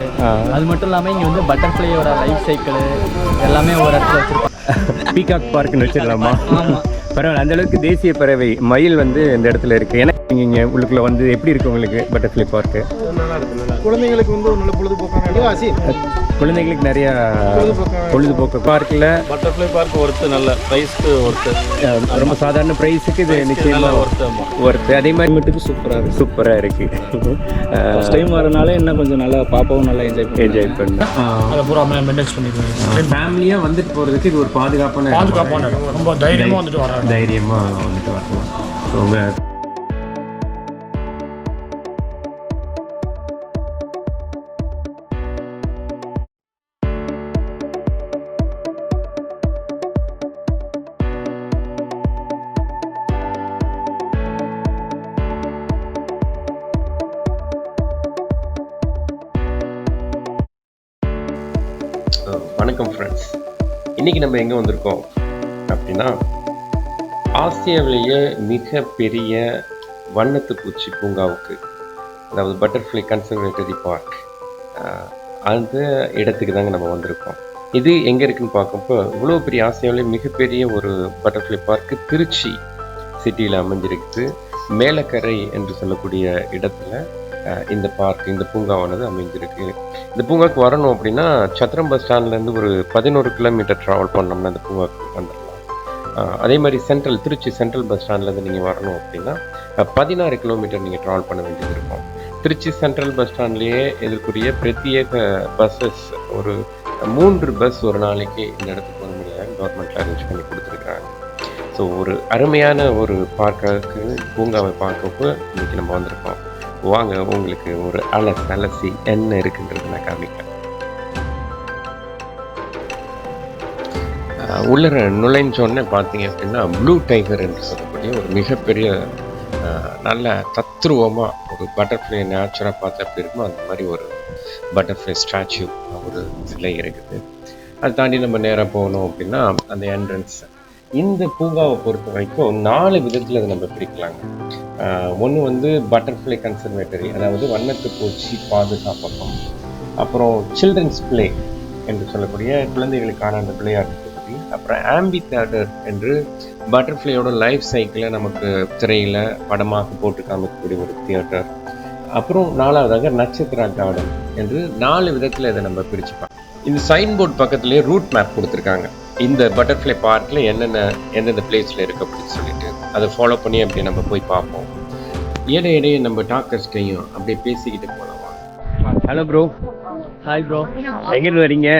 இருக்குது. அது மட்டும் இல்லாமல் இங்கே வந்து பட்டர்ஃப்ளையோட லைஃப் சைக்கிள் எல்லாமே ஒரு இடத்துல வச்சுருப்பாங்க. பீகாக் பார்க்குன்னு வச்சிடலாமா? பரவாயில்ல, அந்தளவுக்கு தேசிய பறவை மயில் வந்து இந்த இடத்துல இருக்குது. ஏன்னா இங்கே உள்ளுக்குள்ளே வந்து எப்படி இருக்குது உங்களுக்கு பட்டர்ஃப்ளை பார்க்கு? நல்லா இருக்குது. நல்லா குழந்தைங்களுக்கு வந்து ஒரு நல்ல பொழுதுபோக்கான குழந்தைங்களுக்கு நிறையா பொழுதுபோக்கு பார்க்கில் பட்டர்ஃப்ளை பார்க் ஒர்த்து, நல்ல ப்ரைஸ்க்கு ஒர்த்து, ரொம்ப சாதாரண ப்ரைஸுக்கு இது நிச்சயமாக ஒர்த்து. அதே மாதிரி மட்டும் சூப்பராக இருக்குது. ஃபஸ்ட் டைம் வரனால இன்னும் கொஞ்சம் நல்லா பாப்பாவும் நல்லா என்ஜாய் பண்ணேன். அதை பூரா மேனேஜ் பண்ணிடுவேன். ஃபேமிலியாக வந்துட்டு போகிறதுக்கு இது ஒரு பாதுகாப்பான ரொம்ப தைரியமாக வந்துட்டு வராங்க. தைரியமாக வந்துட்டு வரலாம். ரொம்ப வணக்கம் ஃப்ரெண்ட்ஸ். இன்றைக்கி நம்ம எங்கே வந்திருக்கோம் அப்படின்னா, ஆசியாவிலேயே மிகப்பெரிய வண்ணத்து பூச்சி பூங்காவுக்கு, அதாவது பட்டர்ஃப்ளை கன்சர்வேட்டரி பார்க், அந்த இடத்துக்கு தாங்க நம்ம வந்திருக்கோம். இது எங்கே இருக்குதுன்னு பார்க்குறப்போ, இவ்வளோ பெரிய ஆசியாவிலே மிகப்பெரிய ஒரு பட்டர்ஃப்ளை பார்க்கு திருச்சி சிட்டியில் அமைஞ்சிருக்குது. மேலக்கரை என்று சொல்லக்கூடிய இடத்துல இந்த பார்க், இந்த பூங்காவானது அமைஞ்சிருக்கு. இந்த பூங்காவுக்கு வரணும் அப்படின்னா சத்திரம் பஸ் ஸ்டாண்ட்லேருந்து ஒரு 11 கிலோமீட்டர் ட்ராவல் பண்ணோம்னா இந்த பூங்காவுக்கு வந்துடலாம். அதே மாதிரி திருச்சி சென்ட்ரல் பஸ் ஸ்டாண்ட்லேருந்து நீங்கள் வரணும் அப்படின்னா 16 கிலோமீட்டர் நீங்கள் ட்ராவல் பண்ண வேண்டியது இருக்கும். திருச்சி சென்ட்ரல் பஸ் ஸ்டாண்ட்லேயே இதற்குரிய பிரத்யேக பஸ்ஸஸ், ஒரு 3 பஸ் ஒரு நாளைக்கு இந்த இடத்துக்கு வர முடியாது, கவர்மெண்ட்டில் அரேஞ்ச் பண்ணி கொடுத்துருக்குறாங்க. ஸோ ஒரு அருமையான ஒரு பார்க்குக்கு பூங்காவை பார்க்கப்போ இன்றைக்கி நம்ம வந்திருக்கோம். வாங்க, உங்களுக்கு ஒரு அலசி என்ன இருக்குன்றது நான் காமிக்கிறேன். உள்ளர நுழைஞ்சோன்னே பார்த்தீங்க அப்படின்னா ப்ளூ டைகர் என்று சொல்லக்கூடிய ஒரு மிகப்பெரிய நல்ல தத்ரூபமாக ஒரு பட்டர்ஃப்ளை நேச்சுராக பார்த்து எப்படி இருக்குமோ அந்த மாதிரி ஒரு பட்டர்ஃப்ளை ஸ்டாச்சு ஒரு சிலை இருக்குது. அதை தாண்டி நம்ம நேராக போகணும் அப்படின்னா அந்த என்ட்ரன்ஸ். இந்த பூங்காவை பொறுத்த வரைக்கும் 4 விதத்தில் அதை நம்ம பிரிக்கலாங்க. ஒன்று வந்து பட்டர்ஃப்ளை கன்சர்வேட்டரி, அதாவது வண்ணத்து பூச்சி பாதுகாப்பகம். அப்புறம் சில்ட்ரன்ஸ் பிளே என்று சொல்லக்கூடிய குழந்தைகளுக்கான அந்த விளையாட்டு பகுதி. அப்புறம் ஆம்பி தியேட்டர் என்று பட்டர்ஃப்ளையோட லைஃப் சைக்கிளை நமக்கு திரையில் படமாக போட்டு காமிக்கக்கூடிய ஒரு தியேட்டர். அப்புறம் 4வதாக நட்சத்திரா கார்டன் என்று 4 விதத்தில் இதை நம்ம பிரிச்சுப்போம். இந்த சைன் போர்ட் பக்கத்துலேயே ரூட் மேப் கொடுத்துருக்காங்க. இந்த பட்டர்ஃப்ளை பார்க்கில் எந்தெந்த பிளேஸில் இருக்குது அப்படின்னு சொல்லிட்டு அதை ஃபாலோ பண்ணி அப்படியே நம்ம போய் பார்ப்போம். இடையே நம்ம டாக்டர்ஸ்டையும் அப்படியே பேசிக்கிட்டு போகலாம். Hello bro. Hi bro. எங்கேருந்து வரீங்க?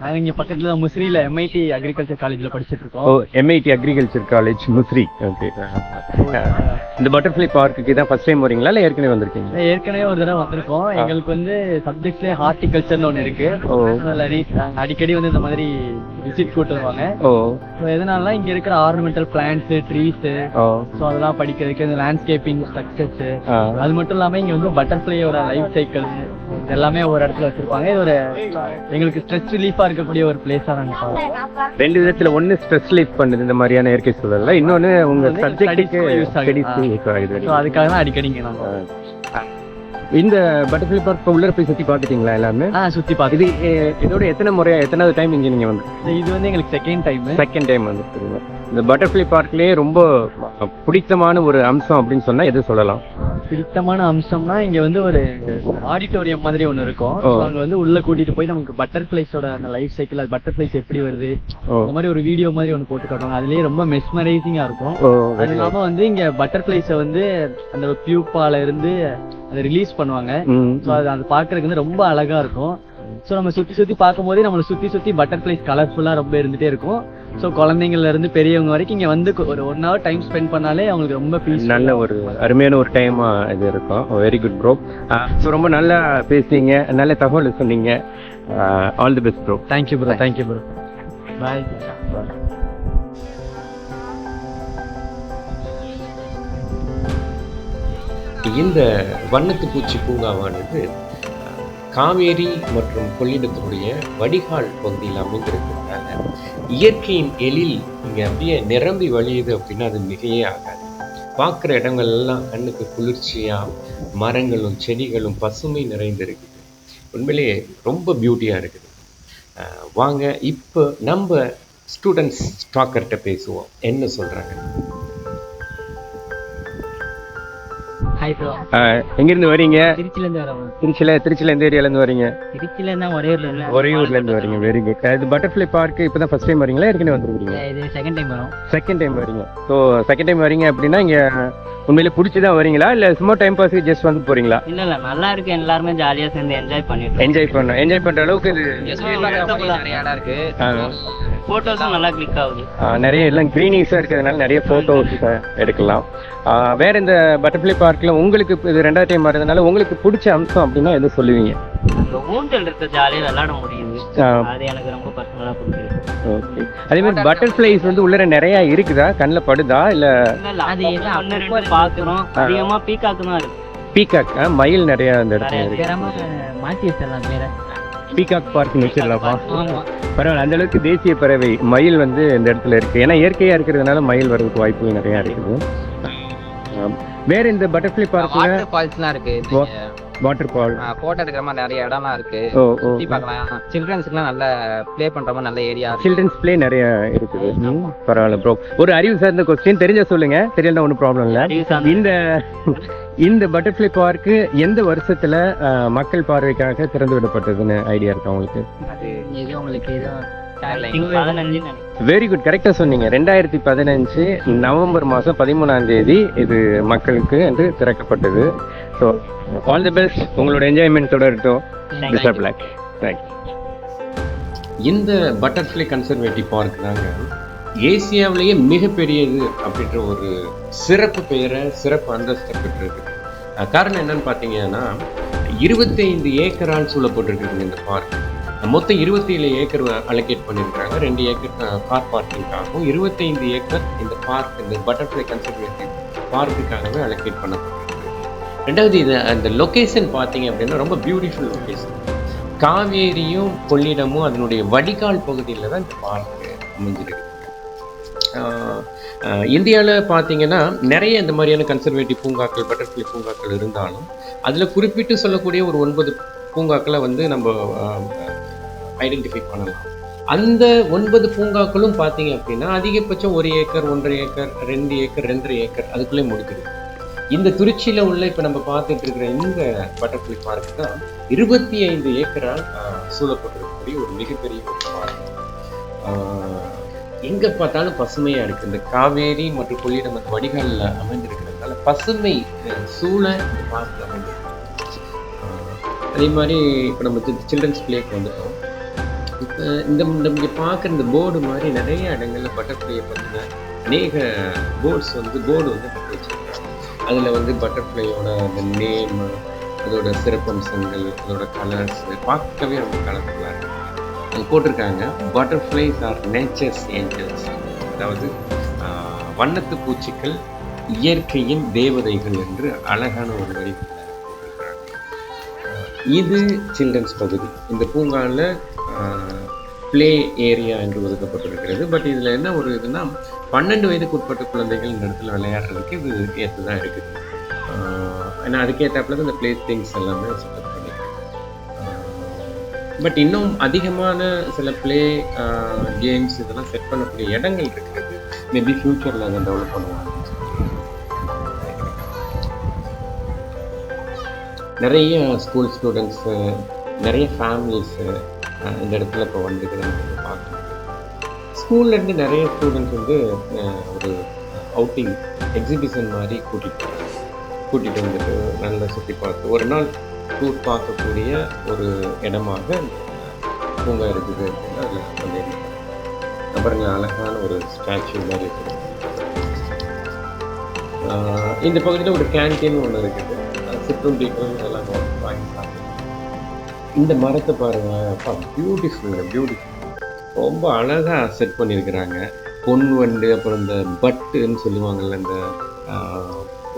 நாங்கள் இங்கே பக்கத்தில் முசிறியில் MIT அக்ரிகல்ச்சர் காலேஜில் படிச்சுட்டு இருக்கோம். MIT agriculture college Musiri. Okay. இந்த பட்டர்ஃப்ளை பார்க்குக்கு தான் ஃபர்ஸ்ட் டைம் வரீங்களா இல்லை ஏற்கனவே வந்திருக்கீங்க? ஏற்கனவே ஒரு தடவை வந்திருக்கோம். எங்களுக்கு வந்து சப்ஜெக்ட்லேயே ஹார்டிகல்ச்சர்னு ஒன்று இருக்குது. அடிக்கடி வந்து இந்த மாதிரி விசிட் கூட்டு வருவாங்க. ஸோ எதனால இங்கே இருக்கிற ஆர்னமெண்டல் பிளான்ட்ஸு, ட்ரீஸு, ஸோ அதெல்லாம் படிக்கிறதுக்கு, இந்த லேண்ட்ஸ்கேப்பிங் ஸ்ட்ரக்சர்ஸு, அது மட்டும் இல்லாமல் இங்கே வந்து பட்டர்ஃப்ளையோட லைஃப் சைக்கிள் எல்லாமே ஒரு இடத்துல வச்சிருப்பாங்க. இது ஒரு எங்களுக்கு ஸ்ட்ரெஸ் ரிலீஃபாக இருக்கக்கூடிய ஒரு பிளேஸாக நாங்கள் பார்க்கலாம். 2 விதத்தில், ஒன்று ஸ்ட்ரெஸ் ரிலீஃப் பண்ணுது இந்த மாதிரியான இயற்கை சூழலில், இன்னொன்று உங்கள் சப்ஜெக்ட்டுக்கு அதுக்காக தான் அடிக்கடி இங்கே நாங்கள். இந்த பட்டர்ஃப்ளை பார்க் உள்ள போய் சுற்றி பார்த்துட்டீங்களா எல்லாமே? சுற்றி பார்த்து. இதோட எத்தனாவது டைம் இங்கே நீங்கள் வந்து? இது வந்து எங்களுக்கு செகண்ட் டைம் வந்து. இந்த பட்டர்ஃப்ளை பார்க்லேயே ரொம்ப பிடித்தமான ஒரு அம்சம் அப்படின்னு சொன்னால் எது சொல்லலாம்? பிடித்தமான அம்சம்னா இங்கே வந்து ஒரு ஆடிட்டோரியம் மாதிரி ஒன்று இருக்கும். அங்கே வந்து உள்ளே கூட்டிகிட்டு போய் நமக்கு பட்டர்ஃப்ளைஸோட அந்த லைஃப் சைக்கிள், அது பட்டர்ஃப்ளைஸ் எப்படி வருது அந்த மாதிரி ஒரு வீடியோ மாதிரி ஒன்று போட்டு காட்டுவாங்க. அதுலேயே ரொம்ப மெஸ்மரைசிங்காக இருக்கும். அது இல்லாமல் வந்து இங்கே பட்டர்ஃப்ளைஸை வந்து அந்த பியூப்பால இருந்து அதை ரிலீஸ் பண்ணுவாங்க. ஸோ அது பார்க்கறதுக்கு வந்து ரொம்ப அழகா இருக்கும். ஸோ நம்ம சுற்றி பார்க்கும்போதே நம்மளை சுற்றி பட்டர்ஃப்ளைஸ் கலர்ஃபுல்லாக ரொம்ப இருந்துகிட்டே இருக்கும். ஸோ குழந்தைங்கள்ல இருந்து பெரியவங்க வரைக்கும் இங்கே வந்து ஒரு 1 hour டைம் ஸ்பெண்ட் பண்ணாலே அவங்களுக்கு ரொம்ப பீஸ், நல்ல ஒரு அருமையான ஒரு டைமாக இது இருக்கும். Very good bro. ஸோ ரொம்ப நல்லா பேசுனீங்க, நல்ல தகவல் சொன்னீங்க. All the best bro. Thank you bro. Thank you bro. Bye. இந்த வண்ணத்து பூச்சி பூங்காவானது காவேரி மற்றும் கொள்ளிடத்தினுடைய வடிகால் பகுதியில் அமைந்திருக்கிறதுனால இயற்கையின் எழில் இங்கே அப்படியே நிரம்பி வழியுது அப்படின்னா அது மிகையே ஆகாது. பார்க்குற இடங்கள் எல்லாம் கண்ணுக்கு குளிர்ச்சியாக மரங்களும் செடிகளும் பசுமை நிறைந்திருக்குது. உண்மையிலேயே ரொம்ப பியூட்டியாக இருக்குது. வாங்க இப்போ நம்ம ஸ்டூடெண்ட்ஸ் டாக்கர்கிட்ட பேசுவோம், என்ன சொல்கிறாங்க. Hi bro. எங்கேருந்து வரீங்க? திருச்சிலேருந்து வரோம். திருச்சியில் எந்த ஏரியாலேருந்து வரீங்க? திருச்சியிலேருந்து ஒரே ஊர்லேருந்து வரீங்க. Very good. இது பட்டர்ஃப்ளை பார்க்கு இப்போ தான் ஃபஸ்ட் டைம் வரீங்களா, ஏற்கனவே வந்துருக்கீங்க? இது செகண்ட் டைம் வரும். செகண்ட் டைம் வரீங்க. ஸோ செகண்ட் டைம் வரீங்க அப்படின்னா இங்கே உண்மையிலே பிடிச்சி தான் வரீங்களா, இல்லை சும்மா டைம் பாஸுக்கு ஜஸ்ட் வந்து போகிறீங்களா? இல்லை நல்லா இருக்கு, எல்லாருமே ஜாலியாக சேர்ந்து என்ஜாய் பண்ணிட்டு என்ஜாய் பண்ணுற அளவுக்கு இது நிறைய இடம் இருக்கு. ஃபோட்டோஸும் நல்லா கிளிக் ஆகுது. நிறைய எல்லாம் க்ரீனிங்ஸாக இருக்கிறதுனால நிறைய ஃபோட்டோஸ் எடுக்கலாம். வேற இந்த பட்டர்ஃப்ளை பார்க்கில் உங்களுக்கு இது 2வது டைம் வரதுனால உங்களுக்கு பிடிச்ச அம்சம் அப்படின்னா எது சொல்லுவீங்க? அந்த ஊஞ்சல் இருக்க ஜாலியாக விளையாட முடியுது, அது எனக்கு ரொம்ப பர்சனலாக பிடிச்சிருக்கு. ஓகே. அதே மாதிரி பட்டர்ஃப்ளைஸ் வந்து உள்ளர நிறைய இருக்குதா, கண்ணில் படுதா இல்லை? அது என்ன பார்க்குறோம், அதிகமாக பீகாக்கு தான் இருக்கு. பீகாக், மயில் நிறைய அந்த இடத்துல இருக்கு. மாற்றி வச்சிடலாம் பேரை, பீகாக் பார்க்னு வச்சிடலாமா? பரவாயில்ல. அந்த அளவுக்கு தேசிய பறவை மயில் வந்து இந்த இடத்துல இருக்கு. ஏன்னா இயற்கையா இருக்கிறதுனால மயில் வர்றதுக்கு வாய்ப்புகள் நிறைய இருக்குது. வேற இந்த பட்டர்ஃப்ளை பார்க்ல ஃபால்ஸ்லாம் இருக்கு. வாட்டர் ஃபால், போட்டோ எடுக்கிற மாதிரி நிறைய இடம்லாம் இருக்கு, சுத்தி பார்க்கலாம். சில்ட்ரன்ஸ்க்குலாம் நல்ல ப்ளே பண்ற மாதிரி நல்ல ஏரியா, சில்ட்ரன்ஸ் ப்ளே நிறைய இருக்குது. பரவாயில்ல ப்ரோ. ஒரு அறிவு சார்ந்த கொஸ்டின், தெரிஞ்ச சொல்லுங்க, தெரியல ஒன்றும் ப்ராப்ளம் இல்லை. இந்த பட்டர்ஃப்ளை பார்க்கு எந்த வருஷத்துல மக்கள் பார்வைக்காக திறந்து விடப்பட்டதுன்னு ஐடியா இருக்கா உங்களுக்கு? அது எது உங்களுக்கு வெரி குட், கரெக்டா சொன்னீங்க. 2015 நவம்பர் மாதம் 13ஆம் தேதி இது மக்களுக்கு வந்து திறக்கப்பட்டது. ஸோ ஆல் தி பெஸ்ட், உங்களோட என்ஜாய்மெண்ட் தொடரட்டும். இந்த பட்டர்ஃப்ளை கன்சர்வேட்டிவ் பார்க் தாங்க ஏசியாவிலேயே மிகப்பெரியது அப்படின்ற ஒரு சிறப்பு பெயரை, சிறப்பு அந்தஸ்தை பெற்றிருக்கு. காரணம் என்னன்னு பார்த்தீங்கன்னா 25 ஏக்கரால் சூழப்பட்டிருக்குங்க இந்த பார்க். மொத்தம் 27 ஏக்கர் அலோகேட் பண்ணியிருக்காங்க. 2 ஏக்கர் கார் பார்க்கிங்காகவும் 25 ஏக்கர் இந்த பார்க், இந்த பட்டர்ஃப்ளை கன்சர்வேட்டிவ் பார்க்குக்காகவே அலோகேட் பண்ணப்பட்டிருக்கு. ரெண்டாவது இது அந்த லொக்கேஷன் பார்த்தீங்க அப்படின்னா ரொம்ப பியூட்டிஃபுல் லொக்கேஷன். காவேரியும் கொள்ளிடமும் அதனுடைய வடிகால் பகுதியில் தான் இந்த பார்க்கு அமைஞ்சிருக்கு. இந்தியாவில் பார்த்தீங்கன்னா நிறைய இந்த மாதிரியான கன்சர்வேட்டிவ் பூங்காக்கள், பட்டர்ஃப்ளை பூங்காக்கள் இருந்தாலும் அதில் குறிப்பிட்டு சொல்லக்கூடிய ஒரு 9 பூங்காக்களை வந்து நம்ம ஐடென்டிஃபை பண்ணலாம். அந்த 9 பூங்காக்களும் பார்த்தீங்க அப்படின்னா அதிகபட்சம் 1 ஏக்கர், 1.5 ஏக்கர், 2 ஏக்கர், 2.5 ஏக்கர் அதுக்குள்ளே முடிக்குது. இந்த திருச்சியில் உள்ள இப்போ நம்ம பார்த்துட்டு இருக்கிற இந்த பட்டர்ஃப்ளை பார்க் தான் 25 ஏக்கரால் சூழப்பட்டிருக்கக்கூடிய ஒரு மிகப்பெரிய ஒரு பார்க். எங்கே பார்த்தாலும் பசுமையாக இருக்குது. இந்த காவேரி மற்றும் கொள்ளிடம் அந்த வடிகாலில் அமைந்திருக்கிறதுனால பசுமை சூழ இந்த பார்க் அமைந்திருக்கு. அதே மாதிரி இப்போ நம்ம சில்ட்ரன்ஸ் பிளேக்கு வந்துட்டோம். இப்போ இங்கே பார்க்குற இந்த போர்டு மாதிரி நிறைய இடங்களில் பட்டர்ஃப்ளையை பற்றின அநேக போர்டு வந்து போட்டு வச்சுருக்காங்க. அதில் வந்து பட்டர்ஃப்ளையோட அந்த நேம், அதோட சிறப்பம்சங்கள், அதோட கலர்ஸ் பார்க்கவே ரொம்ப கலர்ஃபுல்லாக இருக்குது. அது போட்டிருக்காங்க, பட்டர்ஃப்ளைஸ் ஆர் நேச்சர்ஸ் ஏஞ்சல்ஸ், அதாவது வண்ணத்து பூச்சிகள் இயற்கையின் தேவதைகள் என்று அழகான ஒரு வரி போட்டிருக்காங்க. இது சில்ட்ரன்ஸ் பகுதி. இந்த பூங்காவில் ப்ளே ஏரியா என்று ஒதுக்கப்பட்டிருக்கிறது. பட் இதில் என்ன ஒரு இதுனா 12 வயதுக்கு உட்பட்ட குழந்தைகள் இந்த இடத்துல விளையாடுறதுக்கு இது ஏற்று தான் இருக்குது. ஏன்னா அதுக்கேற்றாப்புல தான் இந்த ப்ளே திங்ஸ் எல்லாமே செட்டப் பண்ணியிருக்காங்க. பட் இன்னும் அதிகமான சில ப்ளே கேம்ஸ் இதெல்லாம் செட் பண்ணக்கூடிய இடங்கள் இருக்கிறது. மேபி ஃப்யூச்சரில் அதை டெவலப் பண்ணுவாங்க. நிறைய ஸ்கூல் ஸ்டூடெண்ட்ஸு, நிறைய ஃபேமிலிஸு இந்த இடத்துல இப்போ வந்துக்கிறத பார்க்கணும். ஸ்கூல்லேருந்து நிறைய ஸ்டூடெண்ட்ஸ் வந்து ஒரு அவுட்டிங் எக்ஸிபிஷன் மாதிரி கூட்டிகிட்டு வந்துட்டு நல்லா சுற்றி பார்த்து ஒரு நாள் டூர் பார்க்கக்கூடிய ஒரு இடமாக பூங்கா இருக்குது அப்படின்னு அதில் சொல்லியிருக்காங்க. அப்புறம் அழகான ஒரு ஸ்டாச்சு மாதிரி இருக்குது. இந்த பகுதியில் ஒரு கேன்டீன் ஒன்று இருக்குது. சிற்றுண்டிகள் எல்லாம் வாங்கி சாப்பிட்டு இந்த மரத்தை பாருங்க, அப்பா பியூட்டிஃபுல் ரொம்ப அழகாக செட் பண்ணியிருக்கிறாங்க. பொன் வண்டு, அப்புறம் இந்த பட்டுன்னு சொல்லுவாங்கள்ல, இந்த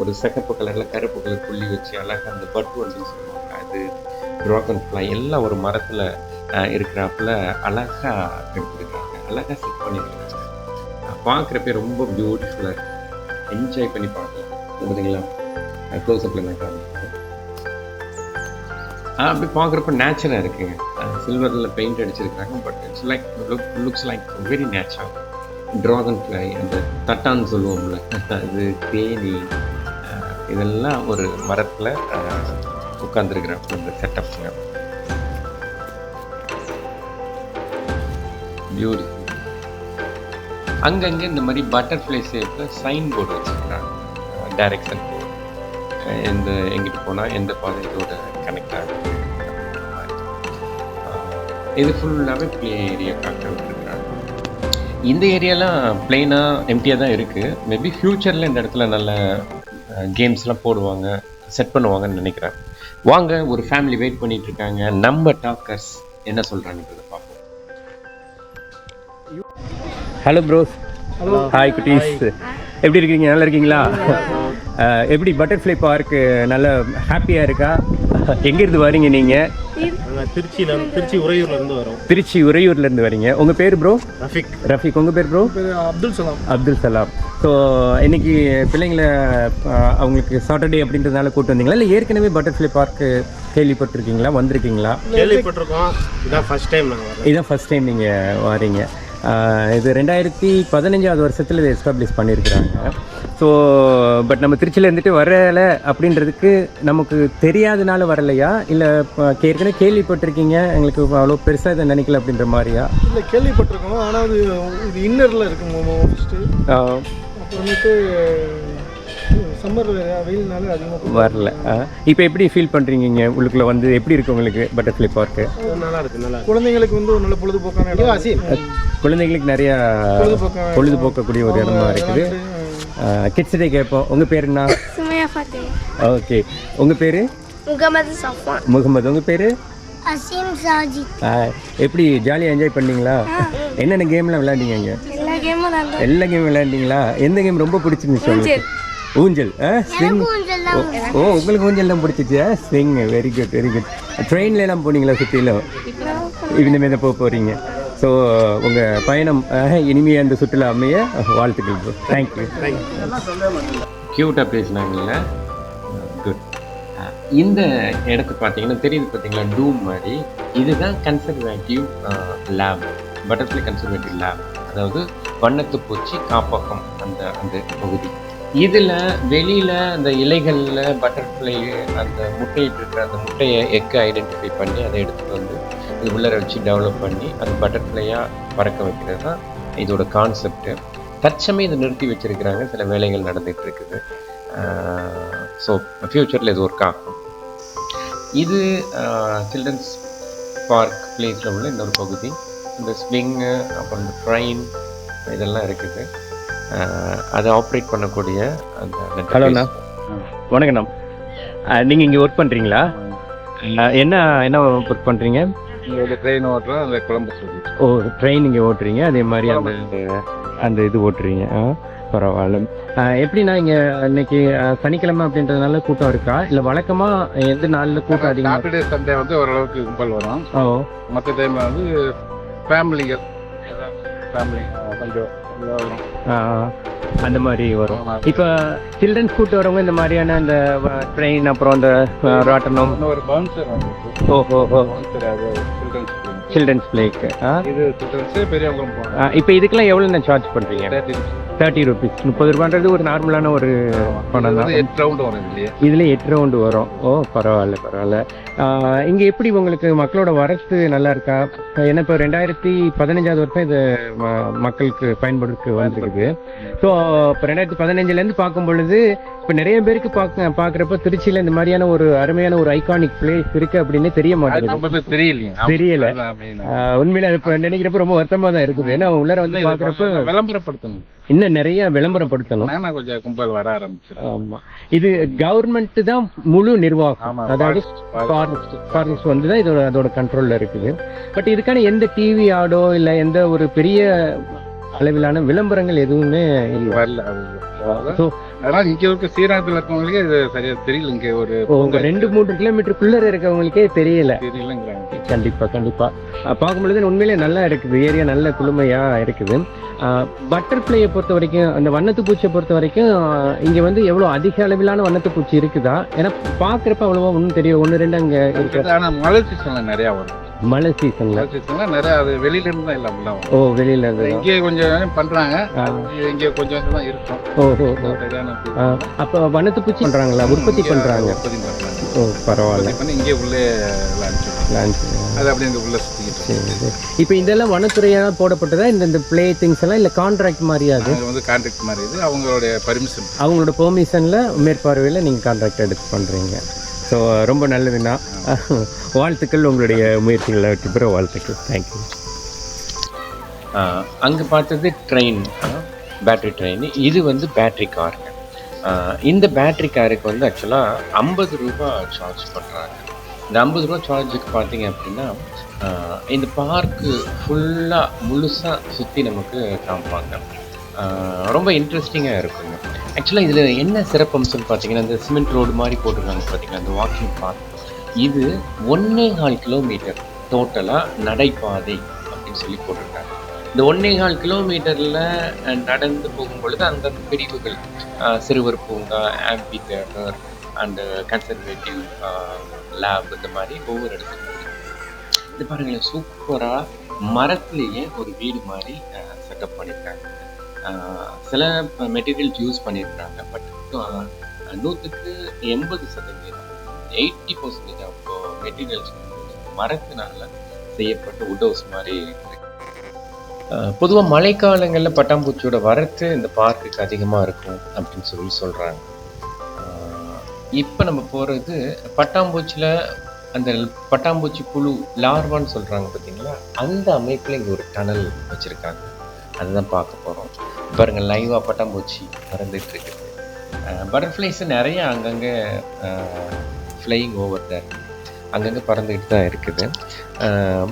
ஒரு சிகப்பு கலரில் கருப்பு கலர் புள்ளி வச்சு அழகாக அந்த பட்டு வண்டுன்னு சொல்லுவாங்க, அது ட்ராகன் ஃப்ளை எல்லாம் ஒரு மரத்தில் இருக்கிறாப்புல அழகாக எடுத்துருக்காங்க, அழகாக செட் பண்ணியிருக்காங்க. பார்க்குறப்ப ரொம்ப பியூட்டிஃபுல்லாக இருக்குது. என்ஜாய் பண்ணி பார்க்கலாம். பார்த்தீங்களா, க்ளோஸ்அப்பில் நான் காமிக்கிறேன். அப்படி பார்க்குறப்ப நேச்சராக இருக்குங்க. சில்வரில் பெயிண்ட் அடிச்சிருக்காங்க, but it's like looks like very natural. Dragon fly, அந்த தட்டான்னு சொல்லுவோம்ல, அது தேனி, இதெல்லாம் ஒரு மரத்தில் உட்காந்துருக்குற அந்த செட்டப்ங்க. பியூட்டிஃபுல். அங்கங்கே இந்த மாதிரி பட்டர்ஃப்ளை ஷேப்பில் சைன் போர்டு வச்சுருக்காங்க, டைரக்ஷன் போர்டு, எங்கிட்டு போனால் எந்த பாதையோட கனெக்ட் ஆகும். இது ஃபுல்லாகவே ப்ளே ஏரியாக்காக விட்டுருக்குறாங்க. இந்த ஏரியாலாம் பிளெயினாக எம்டியாக தான் இருக்குது. மேபி ஃப்யூச்சரில் இந்த இடத்துல நல்ல கேம்ஸ்லாம் போடுவாங்க, செட் பண்ணுவாங்கன்னு நினைக்கிறேன். வாங்க, ஒரு ஃபேமிலி வெயிட் பண்ணிட்டு இருக்காங்க. நம்ம டாக்கர்ஸ் என்ன சொல்கிறாங்கன்றத பார்ப்போம். Hello pros. ஹலோ. ஹாய் குட்டீஸ், எப்படி இருக்கீங்க? நல்லா இருக்கீங்களா? எப்படி பட்டர்ஃப்ளை பார்க்கு நல்ல ஹாப்பியாக இருக்கா? எங்கேருந்து வரீங்க நீங்கள்? திருச்சி உறையூர்லேருந்து வரோம். திருச்சி உறையூர்லேருந்து வரீங்க. உங்கள் பேர் ப்ரோ? ரஃபிக். ரஃபிக். உங்கள் பேர் ப்ரோ? அப்துல் சலாம். அப்துல் சலாம். ஸோ இன்னைக்கு பிள்ளைங்களை அவங்களுக்கு சாட்டர்டே அப்படின்றதுனால கூப்பிட்டு வந்தீங்களா, இல்லை ஏற்கனவே பட்டர்ஃப்ளை பார்க்கு கேள்விப்பட்டிருக்கீங்களா, வந்திருக்கீங்களா? கேள்விப்பட்டிருக்கோம். இதான் ஃபர்ஸ்ட் டைம் நாங்கள் வரோம். இதான் ஃபர்ஸ்ட் டைம் நீங்கள் வரீங்க. இது 2015 வருஷத்தில் இதை எஸ்டாப்ளிஷ் பண்ணியிருக்கிறாங்க. ஸோ பட் நம்ம திருச்சியில் இருந்துட்டு வரலை அப்படின்றதுக்கு நமக்கு தெரியாதனால வரலையா, இல்லை ஏற்கனவே கேள்விப்பட்டிருக்கீங்க எங்களுக்கு அவ்வளோ பெருசாக இதை நினைக்கல அப்படின்ற மாதிரியா? இல்லை, கேள்விப்பட்டிருக்கோம். ஆனால் அது இது இன்னரில் இருக்குங்க ஃபஸ்ட்டு. அப்புறமேட்டு சம்மர் வெயில்னால அதிகமாக வரல. இப்போ எப்படி ஃபீல் பண்ணுறீங்க இங்கே உள்ளுக்குள்ளே வந்து? எப்படி இருக்குது உங்களுக்கு பட்டர்ஃப்ளை பார்க்கு? நல்லா இருக்குது. நல்லா குழந்தைங்களுக்கு வந்து ஒரு நல்ல பொழுதுபோக்கான இடம். குழந்தைங்களுக்கு நிறையா பொழுதுபோக்கக்கூடிய ஒரு இடமா இருக்குது. கிட்ஸ்டே கேட்போம். உங்கள் பேர் என்ன? சுமையா ஃபாத்திமா. ஓகே. உங்கள் பேர்? முகமது சஃபான். முகமது. உங்கள் பேர்? அசீம் சாஜித். எப்படி ஜாலியாக என்ஜாய் பண்ணீங்களா? என்னென்ன கேம்லாம் விளையாண்டீங்க இங்கே? எல்லா கேமும் நல்லா. எல்லா கேமும் விளையாண்டீங்களா? எந்த கேம் ரொம்ப பிடிச்சிருந்துச்சு உங்களுக்கு? ஊஞ்சல். ஸ்விங். ஓ, உங்களுக்கு ஊஞ்சல் தான் பிடிச்சிச்சு. Swing. Very good, very good. ட்ரெயின்ல எல்லாம் போனீங்களா சுற்றிலும்? இனிமேல் தான் போக போகிறீங்க. ஸோ உங்கள் பயணம் இனிமையாக அந்த சுற்றுலா அமைய வாழ்த்துக்கள் ப்ரோ. தேங்க்யூ. க்யூட்டாக பேசினாங்கல்ல, குட். இந்த இடத்த பார்த்தீங்கன்னா தெரியுது பார்த்தீங்களா, டூம் மாதிரி. இதுதான் conservative lab, butterfly conservative lab, அதாவது வண்ணத்து பூச்சி காப்பகம் அந்த அந்த பகுதி. இதில் வெளியில் அந்த இலைகளில் பட்டர்ஃப்ளை அந்த முட்டையிட்டு இருக்கிற அந்த முட்டையை எக்கை ஐடென்டிஃபை பண்ணி அதை எடுத்துகிட்டு வந்து இது உள்ளே வச்சு டெவலப் பண்ணி அது பட்டர்ஃப்ளையாக பறக்க வைக்கிறது தான் இதோட கான்செப்டு. தற்சமயம் இதை நிறுத்தி வச்சுருக்கிறாங்க, சில வேலைகள் நடந்துகிட்டு இருக்குது. ஸோ ஃப்யூச்சரில் இது ஒர்க் ஆகும். இது சில்ட்ரன்ஸ் பார்க் பிளேஸில் உள்ள இன்னொரு பகுதி. இந்த ஸ்விங்கு, அப்புறம் இந்த ட்ரெயின், இதெல்லாம் இருக்குது. அதை ஆப்ரேட் பண்ணக்கூடிய அந்த. ஹலோண்ணா, வணக்கண்ணா. நீங்கள் இங்கே ஒர்க் பண்ணுறீங்களா? என்ன ஒர்க் பண்ணுறீங்க? ட்ரெயின் ஓட்டுறோம், அந்த குழம்பு சொல்லி. ஓ, ட்ரெயின் இங்கே ஓட்டுறீங்க, அதே மாதிரி அந்த இது ஓட்டுறீங்க. பரவாயில்ல. எப்படின்னா இங்கே இன்னைக்கு சனிக்கிழமை அப்படின்றதுனால கூட்டம் இருக்கா, இல்லை வழக்கமாக எந்த நாளில் கூட்டம் அதிகமாக? சாட்டர்டே சண்டே வந்து ஓரளவுக்கு கும்பல் வரும். ஓ, மற்ற டைமில் வந்து ஃபேமிலி கொஞ்சம் அந்த மாதிரி வரும். இப்போ சில்ட்ரன்ஸ் கூட்டு வரவங்க இந்த மாதிரியான அந்த ட்ரெயின், அப்புறம் அந்த ராட்டனம், ஒரு பவுன்சர் வந்து. ஓஹோ, சில்ட்ரன்ஸ் பிளேக்கு. இது சில்ட்ரன்ஸே பெரியவங்களும் போகலாம். இப்போ இதுக்கெல்லாம் எவ்வளோ சார்ஜ் பண்ணுறீங்க? 30 ரூபீஸ். 30 ரூபான்றது ஒரு நார்மலான ஒரு பணம் தான். 8 ரவுண்டு வரும் இல்லையா? இதில் 8 ரவுண்டு வரும். ஓ, பரவாயில்ல பரவாயில்ல. இங்கே எப்படி உங்களுக்கு மக்களோட வரத்து நல்லா இருக்கா? ஏன்னா இப்போ 2015 வருஷம் இது மக்களுக்கு பயன்படுத்த வந்திருக்குது. ஸோ இப்போ 2015 பார்க்கும் பொழுது இப்போ நிறைய பேருக்கு பார்க்குறப்ப திருச்சியில் இந்த மாதிரியான ஒரு அருமையான ஒரு ஐகானிக் பிளேஸ் இருக்கு அப்படின்னு தெரிய மாட்டேங்குது. தெரியல. உண்மையில இப்போ நினைக்கிறப்ப ரொம்ப வருத்தமாக தான் இருக்குது. ஏன்னா உள்ளார வந்து பார்க்குறப்ப விளம்பரப்படுத்தணும், இன்னும் நிறைய விளம்பரப்படுத்தணும். கொஞ்சம் கும்பல் வர ஆரம்பிச்சு. ஆமா, இது கவர்மெண்ட் தான் முழு நிர்வாகம், அதாவது ஃபாரஸ்ட் வந்து தான் அதோட கண்ட்ரோல்ல இருக்குது. பட் இதுக்கான எந்த டிவி ஆடோ இல்லை எந்த ஒரு பெரிய அளவிலான விளம்பரங்கள் எதுவுமே வரல. அதனால இங்க இருக்க ஸ்ரீரங்கத்தில் இருக்கவங்களுக்கே இது சரியா தெரியல. இங்க ஒரு 2-3 கிலோமீட்டருக்குள்ள இருக்கவங்களுக்கே தெரியல. தெரியலங்கிறாங்க. கண்டிப்பா கண்டிப்பா பார்க்கும்பொழுது உண்மையிலே நல்லா இருக்குது. ஏரியா நல்ல குளுமையா இருக்குது. பட்டர்ஃப்ளையை பொறுத்த வரைக்கும், அந்த வண்ணத்து பூச்சியை பொறுத்த வரைக்கும் இங்கே வந்து எவ்வளோ அதிக அளவிலான வண்ணத்து பூச்சி இருக்குதா? ஏன்னா பார்க்குறப்ப அவ்வளோவா ஒன்றும் தெரியும், 1 2 அங்கே இருக்கு. ஆனால் மழை சீசனில் நிறையா வரும். மழை சீசன்ல நிறைய அது வெளியில இருந்து தான் எல்லாம் எல்லாம் ஓ வெளியில இருந்து இங்கே கொஞ்சம் பண்றாங்க, இங்கே கொஞ்சம் தான் இருக்கும். ஓஹோ. அப்போ வண்ணத்து பூச்சி பண்றாங்களா, உற்பத்தி பண்றாங்க? ஓ பரவாயில்ல. இங்கே உள்ளே அது அப்படியே இந்த உள்ள சுத்திக்கிட்டு. இப்போ இதெல்லாம் வனத்துறையாக போடப்பட்டதா இந்த ப்ளே திங்ஸ் எல்லாம், இல்லை கான்ட்ராக்ட் மாதிரியா? அது வந்து கான்ட்ராக்ட் மாதிரி இது, அவங்களுடைய பர்மிஷன், அவங்களோட பெர்மிஷன்ல மேற்பார்வையில் நீங்கள் கான்ட்ராக்ட் எடுத்து பண்ணுறீங்க. ஸோ ரொம்ப நல்லதுண்ணா, வாழ்த்துக்கள், உங்களுடைய முயற்சிகளை வெற்றி பெற வாழ்த்துக்கள். தேங்க்யூ. அங்கே பார்த்தது ட்ரெயின், பேட்ரி ட்ரெயின். இது வந்து பேட்ரி காருங்க. இந்த பேட்ரி காருக்கு வந்து ஆக்சுவலாக 50 ரூபா சார்ஜ் பண்ணுறாங்க. இந்த 50 ரூபா சார்ஜுக்கு பார்த்தீங்க அப்படின்னா இந்த பார்க்கு ஃபுல்லாக முழுசாக சுற்றி நமக்கு காமிப்பாங்க. ரொம்ப இன்ட்ரெஸ்டிங்காக இருக்குங்க. ஆக்சுவலாக இதில் என்ன சிறப்பம்சம்னு பார்த்தீங்கன்னா, இந்த சிமெண்ட் ரோடு மாதிரி போட்டிருக்காங்க பார்த்தீங்கன்னா, இந்த வாக்கிங் பார்க். இது 1.25 கிலோமீட்டர் டோட்டலாக நடைபாதை அப்படின்னு சொல்லி போட்டிருக்காங்க. இந்த 1.25 கிலோமீட்டரில் நடந்து போகும்பொழுது அந்தந்த பிரிவுகள், சிறுவர் பூங்கா, ஆம்பி தியேட்டர் அண்டு கன்சர்வேட்டிவ் லேப், இந்த மாதிரி ஒவ்வொரு இடத்துக்கும் இது பாருங்களேன், சூப்பராக மரத்துலேயே ஒரு வீடு மாதிரி செட்டப் பண்ணியிருக்காங்க. சில மெட்டீரியல்ஸ் யூஸ் பண்ணியிருக்காங்க, பட் 100க்கு 80% 80% ஆஃப் மெட்டீரியல்ஸ் மரத்தினால செய்யப்பட்ட வுட் ஹவுஸ் மாதிரி இருக்கு. பொதுவாக மழைக்காலங்களில் பட்டாம்பூச்சியோட வரத்து இந்த பார்க்குக்கு அதிகமாக இருக்கும் அப்படின்னு சொல்லி சொல்கிறாங்க. இப்போ நம்ம போகிறது பட்டாம்பூச்சியில் அந்த பட்டாம்பூச்சி புழு லார்வான்னு சொல்கிறாங்க பார்த்தீங்களா, அந்த அமைப்பில் இங்கே ஒரு டனல் வச்சுருக்காங்க. அதுதான் பார்க்க போகிறோம். பாருங்கள், லைவாக பட்டாம்பூச்சி பறந்துட்டு இருக்குது. பட்டர்ஃப்ளைஸ் நிறைய அங்கங்கே ஃப்ளையிங் ஓவர் தான், அங்கங்கே பறந்துக்கிட்டு தான் இருக்குது.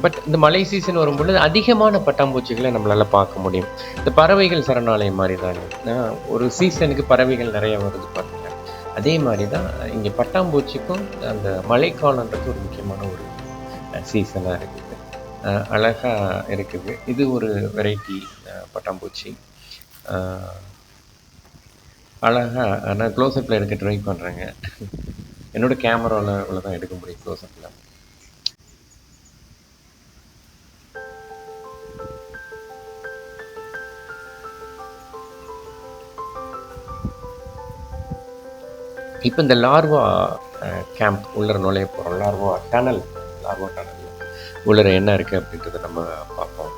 பட் இந்த மழை சீசன் வரும்பொழுது அதிகமான பட்டாம்பூச்சிகளை நம்மளால் பார்க்க முடியும். இந்த பறவைகள் சரணாலயம் மாதிரி தாங்க, ஒரு சீசனுக்கு பறவைகள் நிறைய வருது பாருங்க. அதே மாதிரி தான் இங்கே பட்டாம்பூச்சிக்கும் அந்த மழைக்காலன்றது ஒரு முக்கியமான ஒரு சீசனாக இருக்குது. அழகாக இருக்குது. இது ஒரு வெரைட்டி பட்டாம்பூச்சி. அழகாக நான் க்ளோஸ்அப்பில் எடுக்க ட்ரை பண்ணுறேங்க. என்னோட கேமராவில் இவ்வளோ எடுக்க முடியும் க்ளோஸ்அப்பில். இப்போ இந்த லார்வா கேம்ப் உள்ளர நுழைய போகிறோம். லார்வா டனல் உள்ளர என்ன இருக்குது அப்படின்றத நம்ம பார்ப்போம்.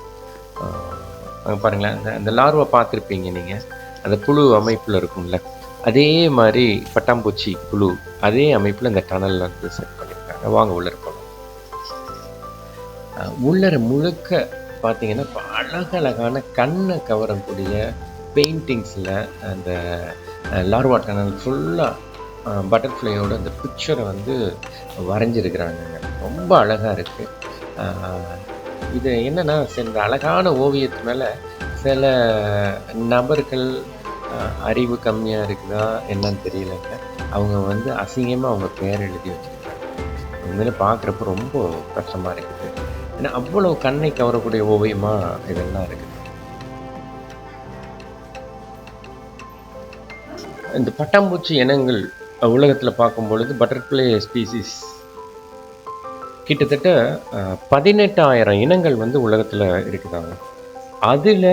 பாருங்களேன், அந்த லார்வா பார்த்துருப்பீங்க நீங்கள், அந்த புழு அமைப்பில் இருக்கும்ல, அதே மாதிரி பட்டாம்பூச்சி புழு அதே அமைப்பில் இந்த டனலில் வந்து செட் பண்ணியிருக்காங்க. வாங்க உள்ளர போகலாம். உள்ளர முழுக்க பார்த்தீங்கன்னா அழகழகான கண்ணை கவரக்கூடிய பெயிண்டிங்ஸில் அந்த லார்வா டனல் ஃபுல்லாக பட்டர்ஃப்ளையோட அந்த பிக்சரை வந்து வரைஞ்சிருக்கிறாங்க. ரொம்ப அழகாக இருக்குது. இது என்னென்னா, இந்த அழகான ஓவியத்து மேலே சில நபர்கள் அறிவு கம்மியாக இருக்குதா என்னன்னு தெரியலைங்க, அவங்க வந்து அசிங்கமாக அவங்க பேர் எழுதி வச்சுருக்காங்க. உண்மையில பார்க்குறப்ப ரொம்ப கஷ்டமாக இருக்குது. ஏன்னா அவ்வளோ கண்ணை கவரக்கூடிய ஓவியமாக இதெல்லாம் இருக்குது. இந்த பட்டாம்பூச்சி இனங்கள் உலகத்தில் பார்க்கும் பொழுது பட்டர்ஃப்ளை ஸ்பீசிஸ் கிட்டத்தட்ட 18,000 இனங்கள் வந்து உலகத்தில் இருக்குதாங்க. அதில்